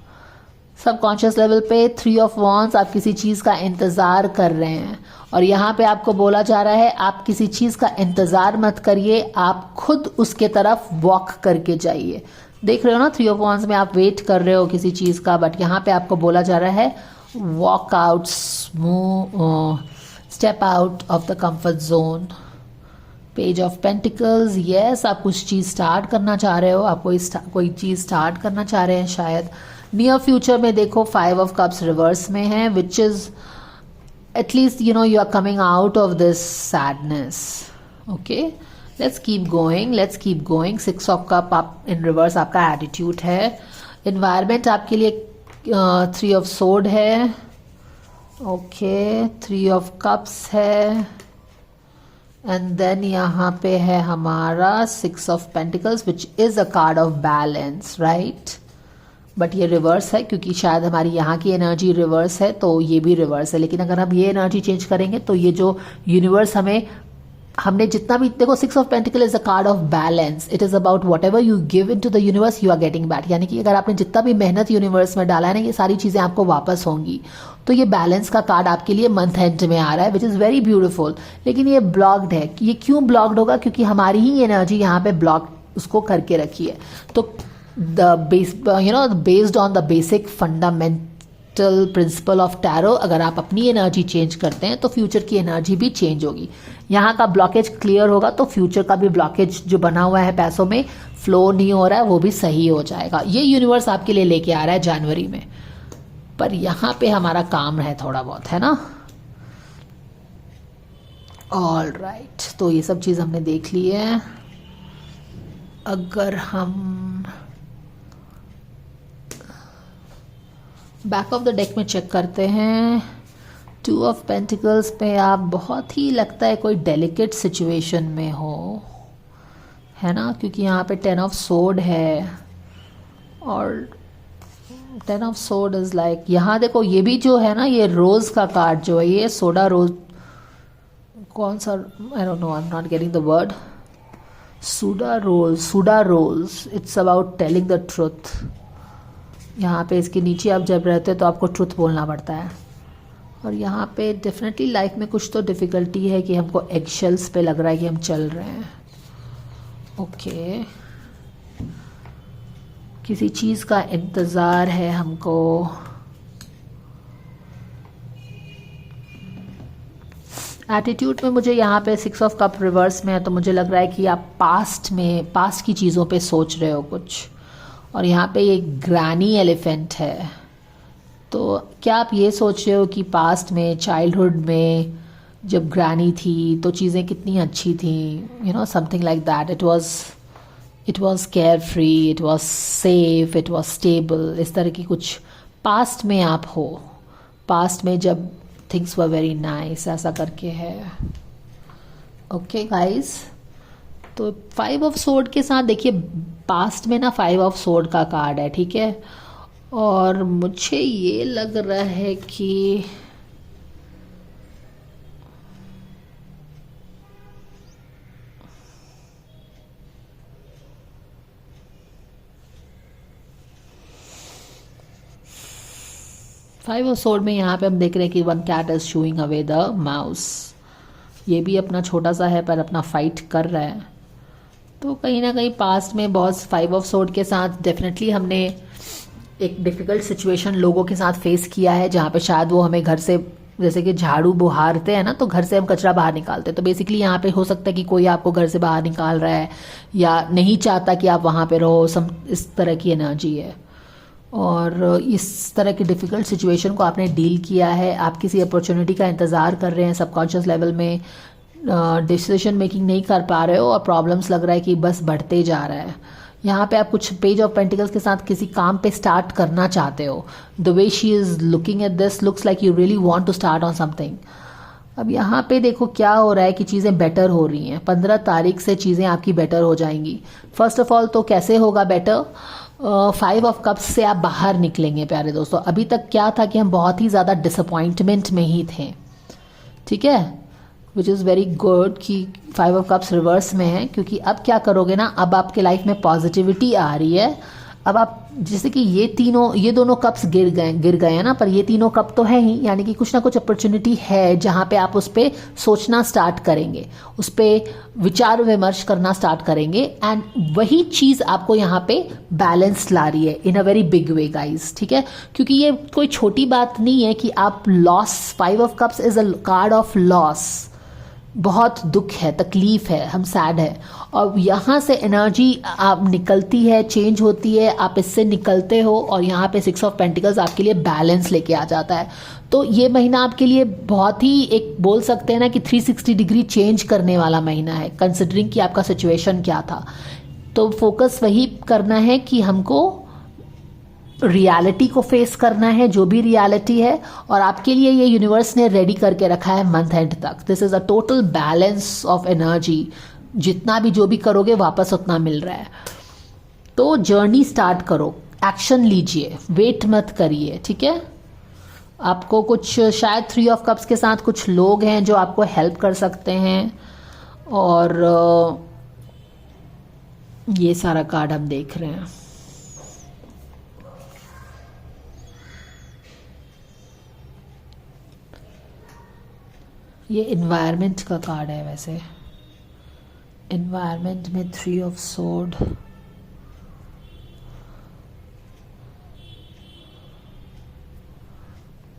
सबकॉन्शियस लेवल पे 3 ऑफ वॉन्ड्स, आप किसी चीज का इंतजार कर रहे हैं और यहाँ पे आपको बोला जा रहा है आप किसी चीज का इंतजार मत करिए, आप खुद उसके तरफ वॉक करके जाइए। देख रहे हो ना, 3 ऑफ वॉन्ड्स में आप वेट कर रहे हो किसी चीज का, बट यहाँ पे आपको बोला जा रहा है walk out, step out of the comfort zone. Page of pentacles, yes, आप कुछ चीज स्टार्ट करना चाह रहे हो, आप कोई चीज स्टार्ट करना चाह रहे हैं शायद। नियर फ्यूचर में देखो 5 ऑफ कप्स रिवर्स में है, which is at least you are coming out of this sadness. Okay, let's keep going. 6 of cup आप in reverse आपका attitude है। environment आपके लिए 3 of sword है, okay, 3 of cups है, and then यहाँ पे है हमारा 6 of pentacles which is a card of balance, right? But ये रिवर्स है क्योंकि शायद हमारी यहाँ की एनर्जी रिवर्स है, तो ये भी रिवर्स है। लेकिन अगर हम ये एनर्जी चेंज करेंगे तो ये जो यूनिवर्स हमने जितना भी देखो, 6 of pentacle is a card of balance. It is about whatever you give in to the universe you are getting back, यानी कि अगर आपने जितना भी मेहनत यूनिवर्स में डाला है ना, ये सारी चीजें आपको वापस होंगी। तो ये बैलेंस का कार्ड आपके लिए मंथ एंड में आ रहा है, विच इज वेरी ब्यूटिफुल। लेकिन ये ब्लॉक्ड है। ये क्यों ब्लॉक्ड होगा? क्योंकि हमारी ही एनर्जी यहाँ पे ब्लॉक उसको करके रखी है। तो based on the basic fundamental principle of tarot, अगर आप अपनी एनर्जी चेंज करते हैं तो फ्यूचर की एनर्जी भी चेंज होगी। यहाँ का ब्लॉकेज क्लियर होगा तो फ्यूचर का भी ब्लॉकेज जो बना हुआ है, पैसों में फ्लो नहीं हो रहा है, वो भी सही हो जाएगा। ये यूनिवर्स आपके लिए लेके आ रहा है जनवरी में, पर यहाँ पे हमारा काम है थोड़ा बहुत, है ना। ऑल राइट, तो ये सब चीज़ हमने देख ली है। अगर हम बैक ऑफ द डेक में चेक करते हैं, 2 ऑफ पेंटिकल्स पे आप बहुत ही लगता है कोई डेलिकेट सिचुएशन में हो, है ना, क्योंकि यहाँ पे 10 ऑफ सोर्ड है और 10 ऑफ सोर्ड इज लाइक, यहाँ देखो ये भी जो है ना, ये रोज का कार्ड जो है, ये सोडा रोज, कौन सा, I don't know, I am not getting the word. सूडा रोल्स, it's about telling the truth. यहाँ पे इसके नीचे आप जब रहते हैं तो आपको ट्रुथ बोलना पड़ता है। और यहाँ पे डेफिनेटली लाइफ में कुछ तो डिफ़िकल्टी है कि हमको एगशेल्स पे लग रहा है कि हम चल रहे हैं। ओके, किसी चीज़ का इंतज़ार है हमको। एटीट्यूड में मुझे यहाँ पे 6 ऑफ कप रिवर्स में है, तो मुझे लग रहा है कि आप पास्ट की चीज़ों पे सोच रहे हो कुछ। और यहाँ पे ये ग्रैनी एलिफेंट है, तो क्या आप ये सोच रहे हो कि पास्ट में, चाइल्डहुड में जब ग्रैनी थी तो चीज़ें कितनी अच्छी थी, you know, something like that. It was care free, it was safe, it was stable. इस तरह की कुछ पास्ट में आप हो, पास्ट में जब थिंग्स वर वेरी नाइस, ऐसा करके है। ओके गाइस, तो 5 ऑफ सोर्ड के साथ देखिए पास्ट में ना 5 ऑफ सोर्ड का कार्ड है, ठीक है। और मुझे ये लग रहा है कि फाइव ऑफ सोर्ड में यहाँ पे हम देख रहे हैं कि one cat is shooing away the mouse. ये भी अपना छोटा सा है पर अपना फाइट कर रहा है। तो कहीं ना कहीं पास्ट में बहुत 5 ऑफ सोर्ड के साथ डेफिनेटली हमने एक डिफ़िकल्ट सिचुएशन लोगों के साथ फेस किया है, जहाँ पे शायद वो हमें घर से, जैसे कि झाड़ू बुहारते हैं ना, तो घर से हम कचरा बाहर निकालते हैं, तो बेसिकली यहाँ पे हो सकता है कि कोई आपको घर से बाहर निकाल रहा है या नहीं चाहता कि आप वहाँ पे रहो, इस तरह की एनर्जी है। और इस तरह की डिफ़िकल्ट सिचुएशन को आपने डील किया है, आप किसी अपॉर्चुनिटी का इंतज़ार कर रहे हैं, सबकॉन्शियस लेवल में डिसीजन मेकिंग नहीं कर पा रहे हो और प्रॉब्लम्स लग रहा है कि बस बढ़ते जा रहा है। यहाँ पे आप कुछ पेज ऑफ पेंटिकल्स के साथ किसी काम पे स्टार्ट करना चाहते हो। The way she is looking at this looks like you really want to start on something. अब यहाँ पे देखो क्या हो रहा है कि चीज़ें बेटर हो रही हैं। 15 तारीख से चीज़ें आपकी बेटर हो जाएंगी। फर्स्ट ऑफ ऑल तो कैसे होगा बेटर? 5 ऑफ कप्स से आप बाहर निकलेंगे प्यारे दोस्तों। अभी तक क्या था कि हम बहुत ही ज़्यादा डिसअपॉइंटमेंट में ही थे, ठीक है, विच इज़ वेरी गुड कि 5 ऑफ कप्स रिवर्स में है, क्योंकि अब क्या करोगे ना, अब आपके लाइफ में पॉजिटिविटी आ रही है। अब आप जैसे कि ये दोनों कप्स गिर गए हैं ना, पर ये तीनों कप तो है ही, यानी कि कुछ ना कुछ अपॉर्चुनिटी है जहाँ पे आप उस पर सोचना स्टार्ट करेंगे, उस पर विचार विमर्श करना स्टार्ट करेंगे, एंड वही चीज़ आपको यहाँ पे बैलेंस ला रही है in a very big way guys, ठीक है। क्योंकि ये कोई छोटी बात नहीं है कि आप loss, 5 of cups is a card of loss. बहुत दुख है, तकलीफ है, हम सैड है, और यहाँ से एनर्जी आप निकलती है, चेंज होती है, आप इससे निकलते हो, और यहाँ पे 6 ऑफ पेंटिकल्स आपके लिए बैलेंस लेके आ जाता है। तो ये महीना आपके लिए बहुत ही, एक बोल सकते हैं ना कि 360 डिग्री चेंज करने वाला महीना है, कंसिडरिंग कि आपका सिचुएशन क्या था। तो फोकस वही करना है कि हमको रियलिटी को फेस करना है, जो भी रियलिटी है, और आपके लिए ये यूनिवर्स ने रेडी करके रखा है मंथ एंड तक। This is a total balance of energy, जितना भी जो भी करोगे वापस उतना मिल रहा है। तो जर्नी स्टार्ट करो, एक्शन लीजिए, वेट मत करिए, ठीक है। आपको कुछ शायद 3 ऑफ कप्स के साथ कुछ लोग हैं जो आपको हेल्प कर सकते हैं, और ये सारा कार्ड हम देख रहे हैं। ये इन्वायरमेंट का कार्ड है, वैसे इन्वायरमेंट में 3 of sword,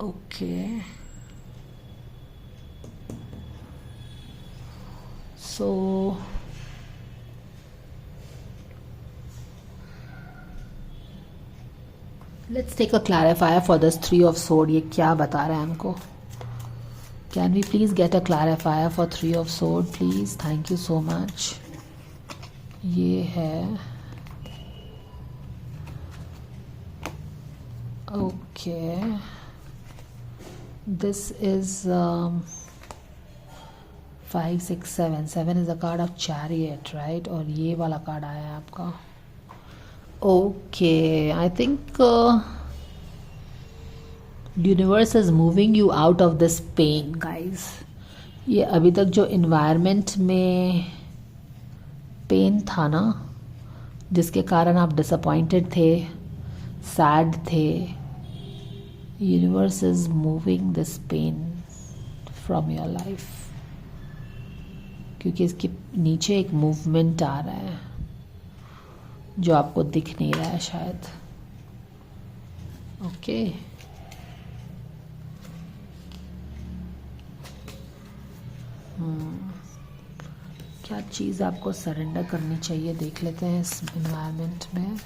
okay, so let's take a clarifier for this 3 of sword. ये क्या बता रहा है हमको? Can we please get a clarifier for 3 of sword, please? Thank you so much. ये है, okay. This is 5, 6, 7. 7 is a card of chariot, right? और ये वाला कार्ड आया है आपका. Okay, I think universe is moving you out of this pain guys. ये अभी तक जो इन्वायरमेंट में पेन था ना, जिसके कारण आप डिसअपॉइंटेड थे, सैड थे. Universe is moving this pain from your life, क्योंकि इसके नीचे एक मूवमेंट आ रहा है जो आपको दिख नहीं रहा है शायद. ओके क्या चीज़ आपको सरेंडर करनी चाहिए देख लेते हैं इस एनवायरनमेंट में.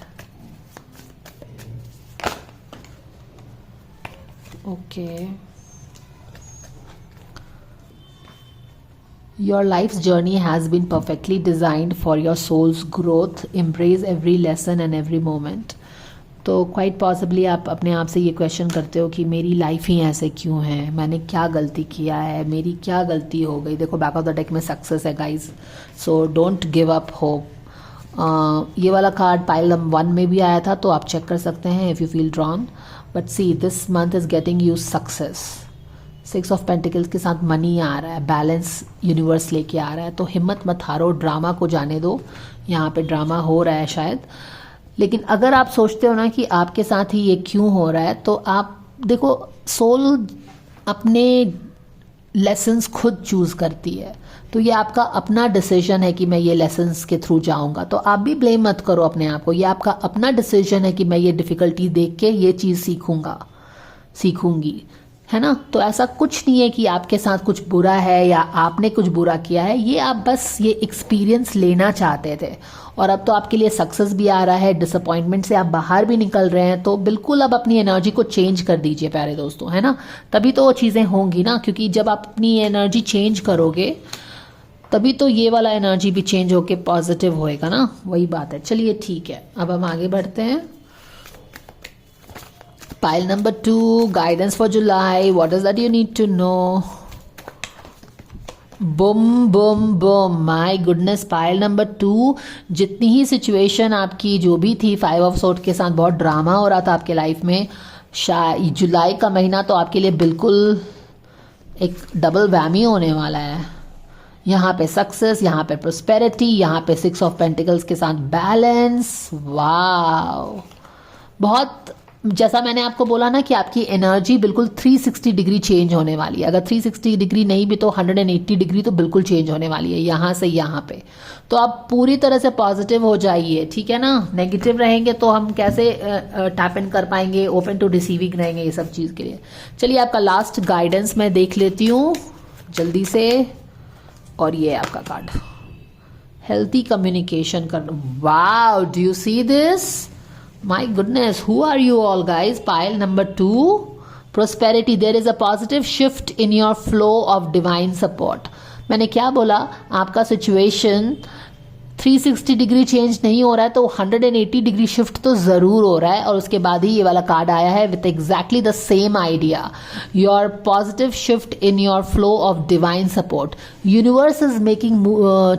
Okay, your life's journey has been perfectly designed for your soul's growth. Embrace every lesson and every moment. तो क्वाइट पॉसिबली आप अपने आप से ये क्वेश्चन करते हो कि मेरी लाइफ ही ऐसे क्यों है, मैंने क्या गलती किया है, मेरी क्या गलती हो गई. देखो बैक ऑफ द डेक में सक्सेस है guys, so don't give up hope. ये वाला कार्ड पाइल नंबर 1 में भी आया था, तो आप चेक कर सकते हैं if you feel drawn. But see this month is getting you success. 6 of pentacles के साथ मनी आ रहा है, बैलेंस यूनिवर्स लेके आ रहा है. तो हिम्मत मत हारो, ड्रामा को जाने दो. यहाँ पे ड्रामा हो रहा है शायद, लेकिन अगर आप सोचते हो ना कि आपके साथ ही ये क्यों हो रहा है, तो आप देखो सोल अपने लेसन्स खुद चूज़ करती है. तो ये आपका अपना डिसीजन है कि मैं ये लेसन्स के थ्रू जाऊंगा. तो आप भी ब्लेम मत करो अपने आप को. ये आपका अपना डिसीजन है कि मैं ये डिफ़िकल्टी देख के ये चीज़ सीखूंगी, है ना. तो ऐसा कुछ नहीं है कि आपके साथ कुछ बुरा है या आपने कुछ बुरा किया है. ये आप बस ये एक्सपीरियंस लेना चाहते थे, और अब तो आपके लिए सक्सेस भी आ रहा है, डिसअपॉइंटमेंट से आप बाहर भी निकल रहे हैं. तो बिल्कुल अब अपनी एनर्जी को चेंज कर दीजिए प्यारे दोस्तों, है ना. तभी तो वो चीज़ें होंगी ना, क्योंकि जब आप अपनी एनर्जी चेंज करोगे तभी तो ये वाला एनर्जी भी चेंज होके पॉजिटिव होएगा ना. वही बात है. चलिए ठीक है, अब हम आगे बढ़ते हैं. Pile number 2, guidance for July. What is that you need to know? Boom, boom, boom. My goodness, pile number 2. जितनी ही सिचुएशन आपकी जो भी थी 5 ऑफ सोर्ड के साथ बहुत ड्रामा हो रहा था आपके लाइफ में, शायद जुलाई का महीना तो आपके लिए बिल्कुल एक डबल वैमी होने वाला है. यहाँ पे सक्सेस, यहाँ पे प्रोस्पेरिटी, यहाँ पे 6 ऑफ पेंटिकल्स के साथ बैलेंस. वाव, बहुत, जैसा मैंने आपको बोला ना कि आपकी एनर्जी बिल्कुल 360 डिग्री चेंज होने वाली है. अगर 360 डिग्री नहीं भी तो 180 डिग्री तो बिल्कुल चेंज होने वाली है यहाँ से यहाँ पे. तो आप पूरी तरह से पॉजिटिव हो जाइए, ठीक है ना. नेगेटिव रहेंगे तो हम कैसे टैप इन कर पाएंगे, ओपन टू रिसीविंग रहेंगे ये सब चीज़ के लिए. चलिए आपका लास्ट गाइडेंस मैं देख लेती हूँ जल्दी से. और ये आपका कार्ड, हेल्थी कम्युनिकेशन करना. Wow, do you see this? My goodness, who are you all guys? Pile number 2, prosperity. There is a positive shift in your flow of divine support. मैंने क्या बोला, आपका सिचुएशन 360 डिग्री चेंज नहीं हो रहा है तो 180 डिग्री शिफ्ट तो ज़रूर हो रहा है. और उसके बाद ही ये वाला कार्ड आया है with exactly the same idea. Your positive shift in your flow of divine support. Universe is making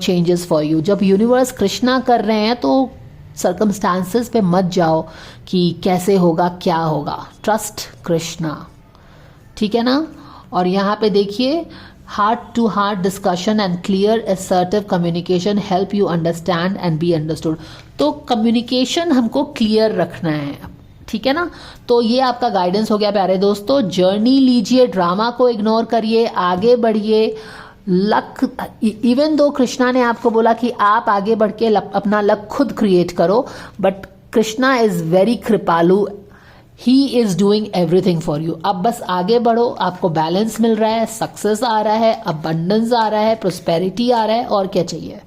changes for you. जब यूनिवर्स कृष्णा कर रहे हैं तो सर्कमस्टांसेस पे मत जाओ कि कैसे होगा क्या होगा. ट्रस्ट कृष्णा, ठीक है ना. और यहाँ पे देखिए, heart to heart discussion and clear assertive communication help you understand and be understood. तो कम्युनिकेशन हमको क्लियर रखना है, ठीक है ना. तो ये आपका गाइडेंस हो गया प्यारे दोस्तों. जर्नी लीजिए, ड्रामा को इग्नोर करिए, आगे बढ़िए. लक, इवन दो कृष्णा ने आपको बोला कि आप आगे बढ़ के अपना लक खुद क्रिएट करो, बट कृष्णा इज वेरी कृपालु. He is doing everything for you. अब बस आगे बढ़ो, आपको बैलेंस मिल रहा है, सक्सेस आ रहा है, अबंडेंस आ रहा है, प्रोस्पेरिटी आ रहा है, और क्या चाहिए.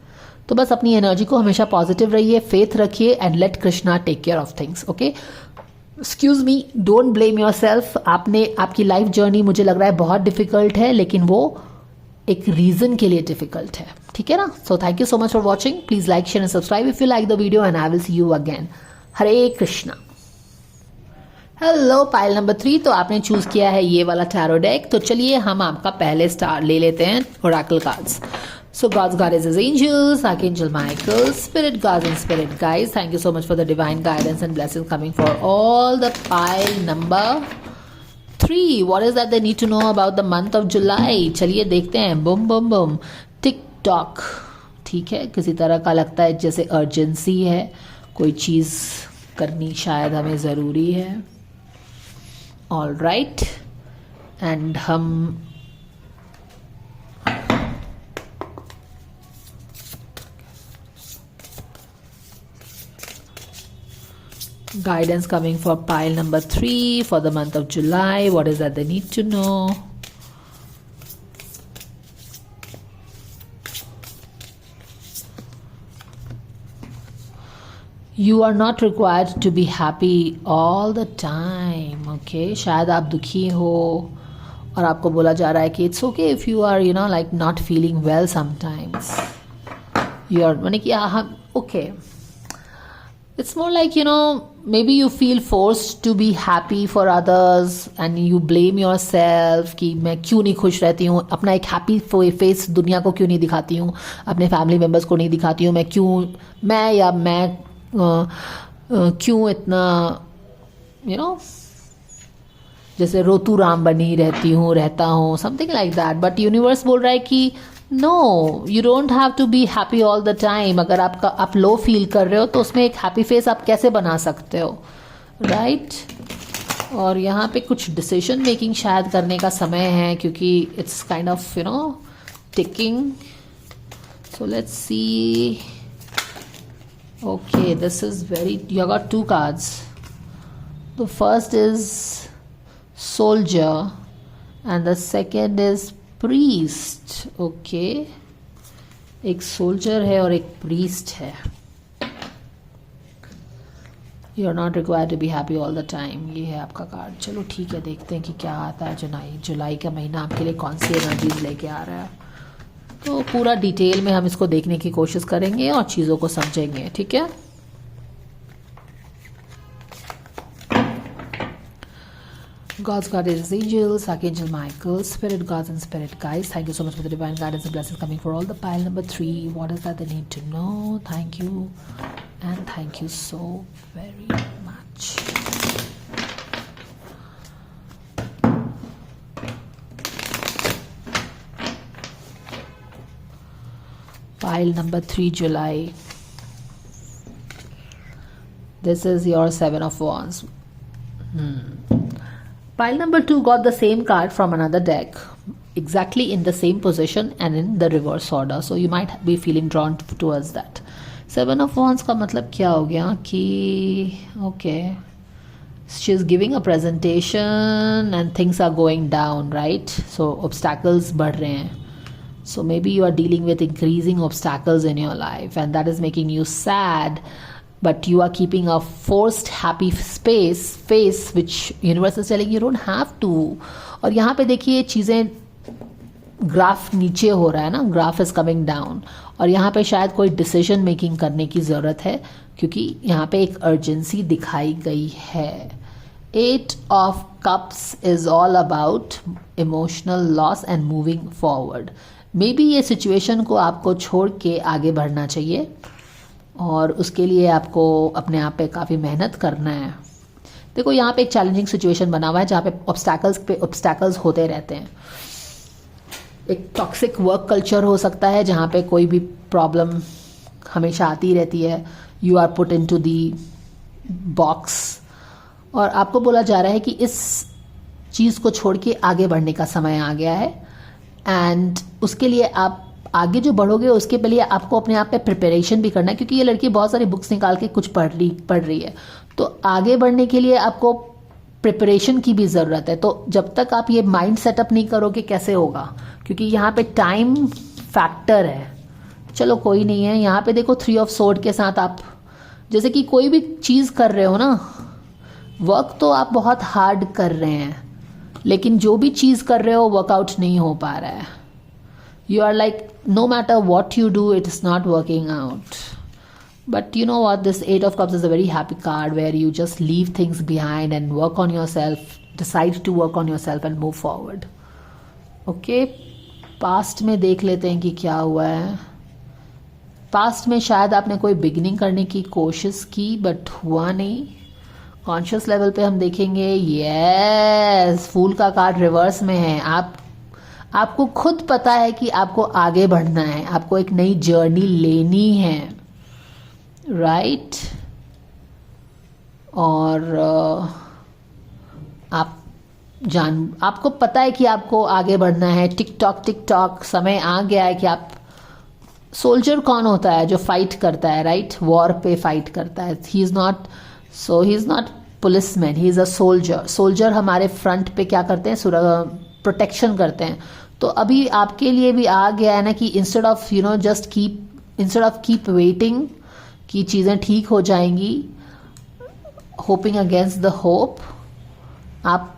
तो बस अपनी एनर्जी को हमेशा पॉजिटिव रहिए, फेथ रखिए and let Krishna take care of things. Okay, excuse me, don't blame yourself. आपकी लाइफ जर्नी मुझे लग रहा है बहुत डिफिकल्ट है, लेकिन वो एक रीजन के लिए डिफिकल्ट है, ठीक है ना. So thank you so much for watching. Please like, share and subscribe if you like the video and I will see you again. Hare Krishna. Hello, pile number 3. तो आपने चूज किया है ये वाला टैरो डेक. तो चलिए हम आपका पहले स्टार ले लेते हैं Oracle cards. So God's goddesses, angels, Archangel Michael, spirit guards and spirit guides. Thank you so much for the divine guidance and blessings coming for all the pile number 3. What is that they need to know about the month of July? चलिए देखते हैं. Boom, boom, boom. Tick tock. ठीक है, किसी तरह का लगता है जैसे अर्जेंसी है, कोई चीज़ करनी शायद हमें ज़रूरी है। ऑल राइट, एंड हम guidance coming for pile number 3 for the month of July. What is that they need to know? You are not required to be happy all the time. Okay, शायद आप दुखी हो और आपको बोला जा रहा है कि it's okay if you are like not feeling well sometimes. You are माने कि हम okay. It's more like maybe you feel forced to be happy for others and you blame yourself कि मैं क्यों नहीं खुश रहती हूँ, अपना एक हैप्पी फेस दुनिया को क्यों नहीं दिखाती हूँ, अपने फैमिली मेम्बर्स को नहीं दिखाती हूँ, मैं क्यों इतना जैसे रोतू राम बनी रहता हूँ, something like that. But universe बोल रहा है कि no, you don't have to be happy all the time. अगर आप लो फील कर रहे हो तो उसमें एक हैप्पी फेस आप कैसे बना सकते हो, राइट? और यहाँ पे कुछ डिसीजन मेकिंग शायद करने का समय है, क्योंकि it's kind of ticking. So let's see. Okay, this is very, you got 2 cards. The first is soldier and the second is priest. Okay, एक सोल्जर है और एक प्रीस्ट है। You are not required to be happy all the time, ये है आपका card. चलो ठीक है, देखते हैं कि क्या आता है। जुलाई का महीना आपके लिए कौन सी एनर्जीज लेके आ रहा है, तो पूरा डिटेल में हम इसको देखने की कोशिश करेंगे और चीज़ों को समझेंगे, ठीक है? God's guardians, angels, Archangel Michael, spirit gods and spirit guides. Thank you so much for the divine guidance and blessings coming for all the pile number 3. What is that they need to know? Thank you, and thank you so very much. Pile number 3, July. This is your 7 of Wands. Pile number 2 got the same card from another deck, exactly in the same position and in the reverse order. So you might be feeling drawn towards that. 7 of Wands का मतलब क्या हो गया कि okay, she is giving a presentation and things are going down, right? So obstacles बढ़ रहे हैं. So maybe you are dealing with increasing obstacles in your life and that is making you sad. But you are keeping a forced happy face which universe is telling you don't have to. और यहाँ पे देखिए चीज़ें, graph नीचे हो रहा है ना, ग्राफ इज कमिंग डाउन, और यहाँ पे शायद कोई डिसीजन मेकिंग करने की ज़रूरत है, क्योंकि यहाँ पे एक अर्जेंसी दिखाई गई है। 8 of Cups is all about emotional loss and moving forward. May be ये सिचुएशन को आपको छोड़ के आगे बढ़ना चाहिए और उसके लिए आपको अपने आप पे काफ़ी मेहनत करना है। देखो यहाँ पे एक चैलेंजिंग सिचुएशन बना हुआ है जहाँ पे ऑब्स्टैकल्स होते रहते हैं। एक टॉक्सिक वर्क कल्चर हो सकता है जहाँ पे कोई भी प्रॉब्लम हमेशा आती रहती है। You are put into the box और आपको बोला जा रहा है कि इस चीज़ को छोड़ के आगे बढ़ने का समय आ गया है। एंड उसके लिए आप आगे जो बढ़ोगे उसके पहले आपको अपने आप पे प्रिपरेशन भी करना है, क्योंकि ये लड़की बहुत सारी बुक्स निकाल के कुछ पढ़ रही है। तो आगे बढ़ने के लिए आपको प्रिपरेशन की भी ज़रूरत है। तो जब तक आप ये माइंड सेटअप नहीं करोगे कैसे होगा, क्योंकि यहाँ पे टाइम फैक्टर है। चलो कोई नहीं है, यहाँ पे देखो 3 of Swords के साथ आप जैसे कि कोई भी चीज़ कर रहे हो ना, वर्क तो आप बहुत हार्ड कर रहे हैं, लेकिन जो भी चीज़ कर रहे हो वर्कआउट नहीं हो पा रहा है। You are like, no matter what you do, it is not working out. But you know what? This 8 of Cups is a very happy card where you just leave things behind and work on yourself, decide to work on yourself and move forward. Okay? Past में देख लेते हैं कि क्या हुआ है। Past में शायद आपने कोई बिगिनिंग करने की कोशिश की बट हुआ नहीं। कॉन्शियस लेवल पे हम देखेंगे, यस, फूल का कार्ड रिवर्स में है। आपको खुद पता है कि आपको आगे बढ़ना है, आपको एक नई जर्नी लेनी है, राइट। और आपको पता है कि आपको आगे बढ़ना है। टिक टॉक समय आ गया है कि आप सोल्जर कौन होता है जो फाइट करता है, राइट, वॉर पे फाइट करता है। He is not policeman, he is a soldier हमारे फ्रंट पे क्या करते हैं, प्रोटेक्शन करते हैं। तो अभी आपके लिए भी आ गया है ना कि इंस्टेड ऑफ कीप वेटिंग कि चीज़ें ठीक हो जाएंगी, होपिंग अगेंस्ट द होप, आप,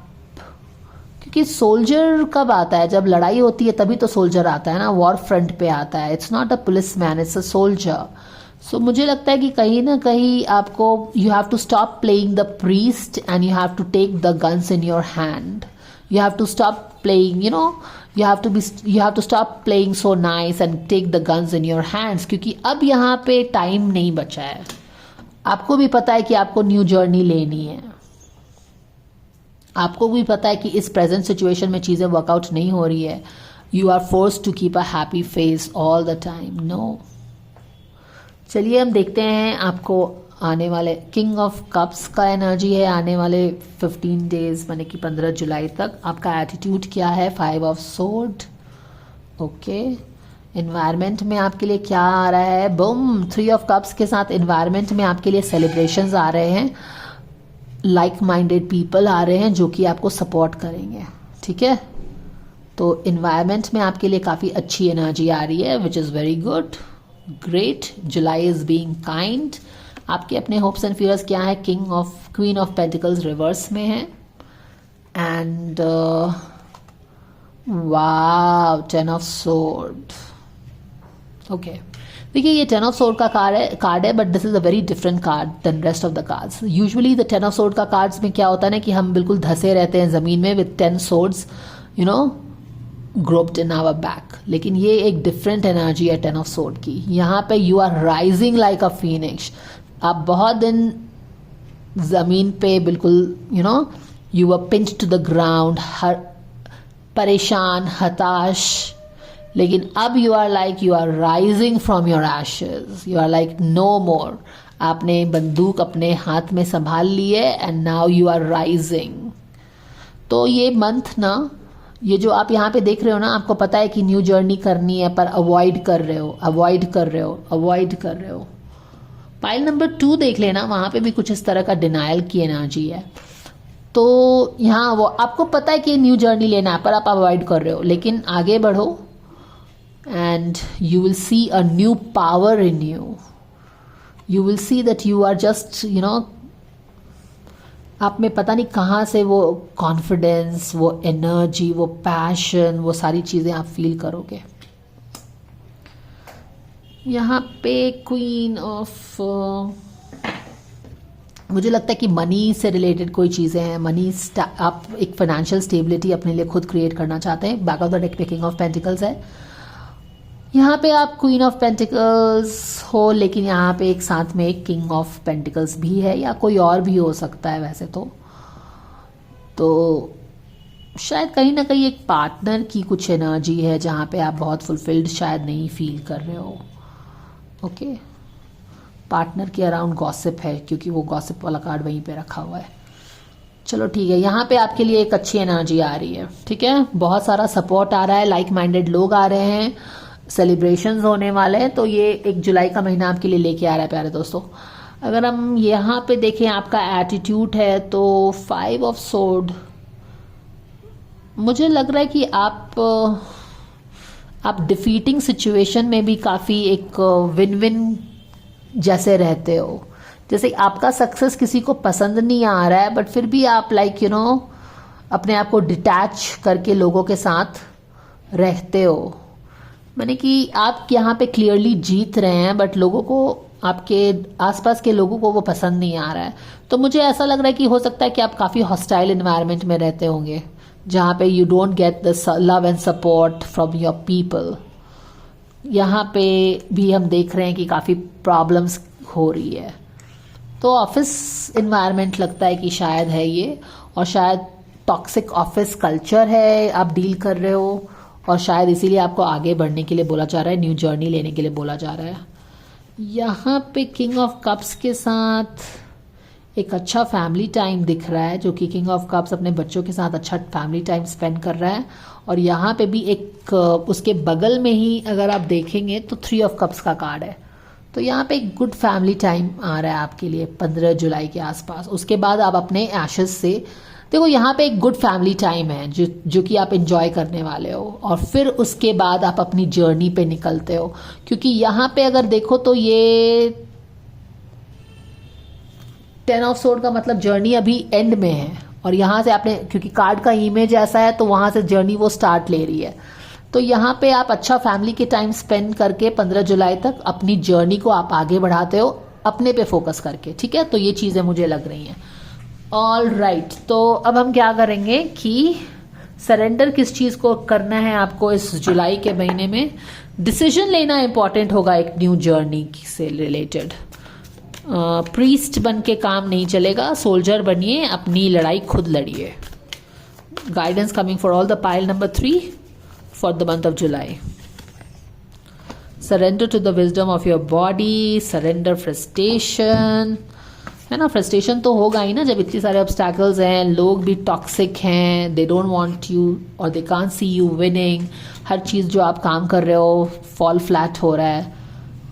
क्योंकि सोल्जर कब आता है, जब लड़ाई होती है तभी तो सोल्जर आता है ना, वॉर फ्रंट पे आता है। It's not a policeman, it's a soldier. So मुझे लगता है कि कहीं ना कहीं आपको, you have to stop playing the priest and you have to take the guns in your hand. You have to stop playing, you have to stop playing so nice and take the guns in your hands, क्योंकि अब यहाँ पे time नहीं बचा है। आपको भी पता है कि आपको न्यू जर्नी लेनी है, आपको भी पता है कि इस प्रेजेंट सिचुएशन में चीज़ें वर्कआउट नहीं हो रही है। You are forced to keep a happy face all the time. No, चलिए हम देखते हैं आपको आने वाले किंग ऑफ कप्स का एनर्जी है आने वाले 15 डेज, माने कि 15 जुलाई तक। आपका एटीट्यूड क्या है, 5 ऑफ सोर्ड, ओके। एनवायरनमेंट में आपके लिए क्या आ रहा है, बूम, 3 ऑफ कप्स के साथ एनवायरनमेंट में आपके लिए सेलिब्रेशंस आ रहे हैं, लाइक माइंडेड पीपल आ रहे हैं जो कि आपको सपोर्ट करेंगे, ठीक है। तो एनवायरनमेंट में आपके लिए काफ़ी अच्छी एनर्जी आ रही है, which is very good, great. July is being kind. आपके अपने होप्स एंड फियर्स क्या है, क्वीन ऑफ पेंटिकल्स रिवर्स में है, and wow, 10 of sword, okay. देखिए ये 10 ऑफ सोर्ड का कार्ड है, but this is a very different card than rest of the cards. Usually the 10 of sword का cards में क्या होता है ना कि हम बिल्कुल धसे रहते हैं जमीन में with 10 swords, grouped in our back. लेकिन ये एक डिफरेंट एनर्जी है 10 ऑफ सोर्ड की। यहाँ पे you are rising like a phoenix. आप बहुत दिन जमीन पे बिल्कुल you are pinched to the ground, परेशान, हताश, लेकिन अब you are rising from your ashes, you are like no more. आपने बंदूक अपने हाथ में संभाल ली है and now you are rising. तो ये मंथ ना, ये जो आप यहाँ पे देख रहे हो ना, आपको पता है कि न्यू जर्नी करनी है, पर अवॉइड कर रहे हो। पाइल नंबर 2 देख लेना, वहाँ पे भी कुछ इस तरह का डिनायल की एनर्जी है। तो यहाँ वो आपको पता है कि न्यू जर्नी लेना है, पर आप अवॉइड कर रहे हो। लेकिन आगे बढ़ो and you will see a new power in you. You will see that you are just आप में पता नहीं कहाँ से वो कॉन्फिडेंस, वो एनर्जी, वो पैशन, वो सारी चीज़ें आप फील करोगे। यहाँ पे क्वीन ऑफ, मुझे लगता है कि मनी से रिलेटेड कोई चीज़ें हैं। आप एक फाइनेंशियल स्टेबिलिटी अपने लिए खुद क्रिएट करना चाहते हैं। बैक ऑफ द डेक पे किंग ऑफ पेंटिकल्स है। यहाँ पे आप क्वीन ऑफ पेंटिकल्स हो, लेकिन यहाँ पे एक साथ में एक किंग ऑफ पेंटिकल्स भी है, या कोई और भी हो सकता है वैसे तो शायद कहीं ना कहीं एक पार्टनर की कुछ एनर्जी है जहाँ पे आप बहुत फुलफिल्ड शायद नहीं फील कर रहे हो, ओके। पार्टनर के अराउंड गॉसिप है, क्योंकि वो गॉसिप वाला कार्ड वहीं पे रखा हुआ है। चलो ठीक है, यहाँ पे आपके लिए एक अच्छी एनर्जी आ रही है, ठीक है। बहुत सारा सपोर्ट आ रहा है, लाइक माइंडेड लोग आ रहे हैं, सेलिब्रेशंस होने वाले हैं। तो ये 1 जुलाई का महीना आपके लिए लेके आ रहा है प्यारे दोस्तों। अगर हम यहाँ पे देखें आपका एटीट्यूड है, तो 5 ऑफ सोर्ड, मुझे लग रहा है कि आप डिफीटिंग सिचुएशन में भी काफ़ी एक विन विन जैसे रहते हो। जैसे आपका सक्सेस किसी को पसंद नहीं आ रहा है, बट फिर भी आप अपने आप को डिटैच करके लोगों के साथ रहते हो। माने कि आप यहाँ पे क्लियरली जीत रहे हैं, बट लोगों को, आपके आसपास के लोगों को वो पसंद नहीं आ रहा है। तो मुझे ऐसा लग रहा है कि हो सकता है कि आप काफ़ी हॉस्टाइल एनवायरनमेंट में रहते होंगे, जहाँ पे you don't get the love and support from your people. यहाँ पे भी हम देख रहे हैं कि काफ़ी प्रॉब्लम्स हो रही है। तो ऑफिस एनवायरनमेंट लगता है कि शायद है ये, और शायद टॉक्सिक ऑफिस कल्चर है आप डील कर रहे हो, और शायद इसीलिए आपको आगे बढ़ने के लिए बोला जा रहा है, न्यू जर्नी लेने के लिए बोला जा रहा है। यहाँ पे किंग ऑफ कप्स के साथ एक अच्छा फैमिली टाइम दिख रहा है, जो कि किंग ऑफ कप्स अपने बच्चों के साथ अच्छा फैमिली टाइम स्पेंड कर रहा है। और यहाँ पे भी एक उसके बगल में ही अगर आप देखेंगे तो 3 ऑफ कप्स का कार्ड है। तो यहाँ पे एक गुड फैमिली टाइम आ रहा है आपके लिए 15 जुलाई के आसपास। उसके बाद आप अपने एशेस से देखो, यहाँ पे एक गुड फैमिली टाइम है जो कि आप एंजॉय करने वाले हो, और फिर उसके बाद आप अपनी जर्नी पे निकलते हो। क्योंकि यहाँ पे अगर देखो तो ये 10 ऑफ सोर्ड का मतलब जर्नी अभी एंड में है, और यहाँ से आपने, क्योंकि कार्ड का इमेज ऐसा है तो वहाँ से जर्नी वो स्टार्ट ले रही है। तो यहाँ पे आप अच्छा फैमिली के टाइम स्पेंड करके 15 जुलाई तक अपनी जर्नी को आप आगे बढ़ाते हो, अपने पे फोकस करके, ठीक है। तो ये चीज़ें मुझे लग रही हैं। ऑल राइट, तो अब हम क्या करेंगे कि सरेंडर किस चीज़ को करना है आपको इस जुलाई के महीने में। डिसीजन लेना इंपॉर्टेंट होगा एक न्यू जर्नी से रिलेटेड। प्रीस्ट बन के काम नहीं चलेगा, सोल्जर बनिए, अपनी लड़ाई खुद लड़िए। Guidance coming for all the pile number 3 for the month of July. Surrender to the wisdom of your body, surrender frustration, है ना। फ्रस्ट्रेशन तो होगा ही ना जब इतने सारे ऑब्स्टैकल्स हैं, लोग भी टॉक्सिक हैं, दे डोंट वांट यू और they can't see you winning. हर चीज़ जो आप काम कर रहे हो फॉल फ्लैट हो रहा है।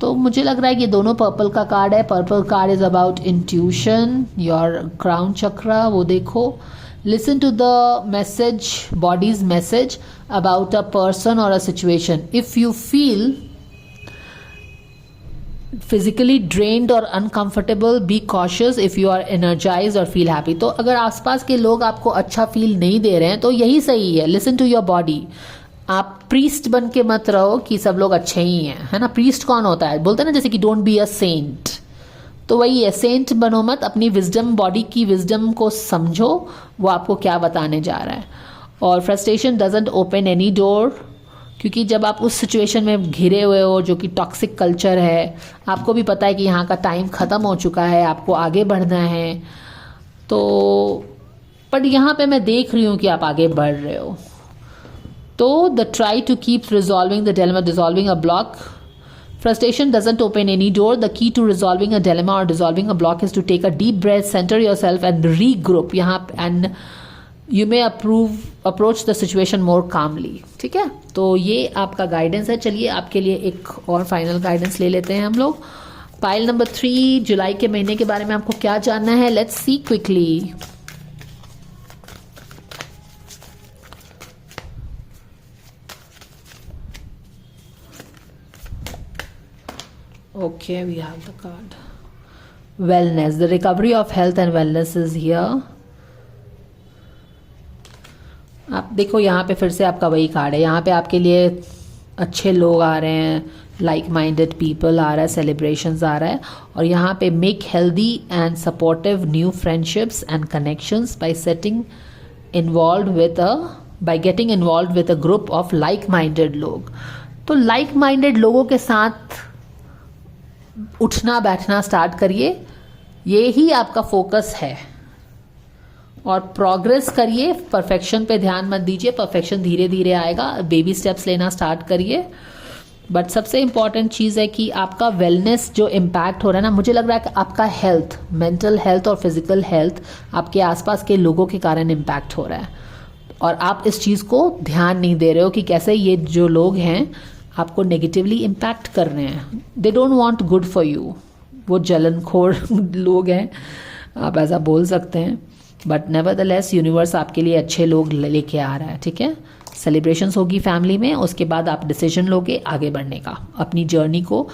तो मुझे लग रहा है कि ये दोनों पर्पल का कार्ड है। Purple card is about intuition, your crown chakra, वो देखो। Listen to the message, body's message about a person or a situation. If you feel physically drained or uncomfortable, be cautious. If you are energise और feel happy. तो अगर आसपास के लोग आपको अच्छा फील नहीं दे रहे हैं तो यही सही है, लिसन टू योर बॉडी। आप प्रीस्ट बन के मत रहो कि सब लोग अच्छे ही हैं, है ना। प्रीस्ट कौन होता है, बोलते हैं ना जैसे कि डोंट बी अ सेंट, तो वही है, सेंट बनो मत। अपनी विजडम, बॉडी की विजडम को समझो, वो आपको क्या बताने जा रहा है। और frustration doesn't open any door, क्योंकि जब आप उस सिचुएशन में घिरे हुए हो जो कि टॉक्सिक कल्चर है, आपको भी पता है कि यहाँ का टाइम ख़त्म हो चुका है, आपको आगे बढ़ना है। तो पर यहाँ पे मैं देख रही हूँ कि आप आगे बढ़ रहे हो। तो the try to keep resolving the dilemma, dissolving a block. Frustration doesn't open any door. The key to resolving a dilemma or dissolving a block is to take a deep breath, center yourself and regroup. यहाँ and you may approach the situation more calmly. ठीक है, तो ये आपका guidance है। चलिए आपके लिए एक और फाइनल गाइडेंस ले लेते हैं हम लोग। पाइल नंबर 3, जुलाई के महीने के बारे में आपको क्या जानना है, let's see quickly. Okay, we have the card. Wellness. The recovery of health and wellness is here. आप देखो यहाँ पे फिर से आपका वही कार्ड है। यहाँ पे आपके लिए अच्छे लोग आ रहे हैं, लाइक माइंडेड पीपल आ रहा है, सेलिब्रेशंस आ रहा है। और यहाँ पे make healthy and supportive new friendships and connections by getting involve with a group of like minded लोग। तो लाइक माइंडेड लोगों के साथ उठना बैठना स्टार्ट करिए, ये ही आपका फोकस है। और प्रोग्रेस करिए, परफेक्शन पे ध्यान मत दीजिए, परफेक्शन धीरे धीरे आएगा, बेबी स्टेप्स लेना स्टार्ट करिए। बट सबसे इंपॉर्टेंट चीज़ है कि आपका वेलनेस जो इम्पैक्ट हो रहा है ना, मुझे लग रहा है कि आपका हेल्थ, मेंटल हेल्थ और फिजिकल हेल्थ आपके आसपास के लोगों के कारण इम्पैक्ट हो रहा है। और आप इस चीज़ को ध्यान नहीं दे रहे हो कि कैसे ये जो लोग हैं आपको नेगेटिवली इम्पैक्ट कर रहे हैं। They don't want good for you, वो जलनखोर लोग हैं, आप ऐसा बोल सकते हैं। बट नेवरदलेस यूनिवर्स आपके लिए अच्छे लोग लेके आ रहा है, ठीक है। सेलिब्रेशंस होगी फैमिली में, उसके बाद आप डिसीजन लोगे आगे बढ़ने का, अपनी जर्नी को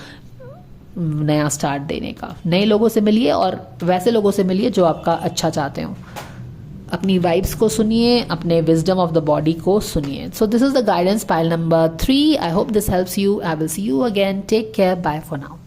नया स्टार्ट देने का। नए लोगों से मिलिए और वैसे लोगों से मिलिए जो आपका अच्छा चाहते हो। अपनी वाइब्स को सुनिए, अपने विजडम ऑफ द बॉडी को सुनिए। So this is the guidance pile number 3। I hope this helps you. I will see you again. Take care, bye for now.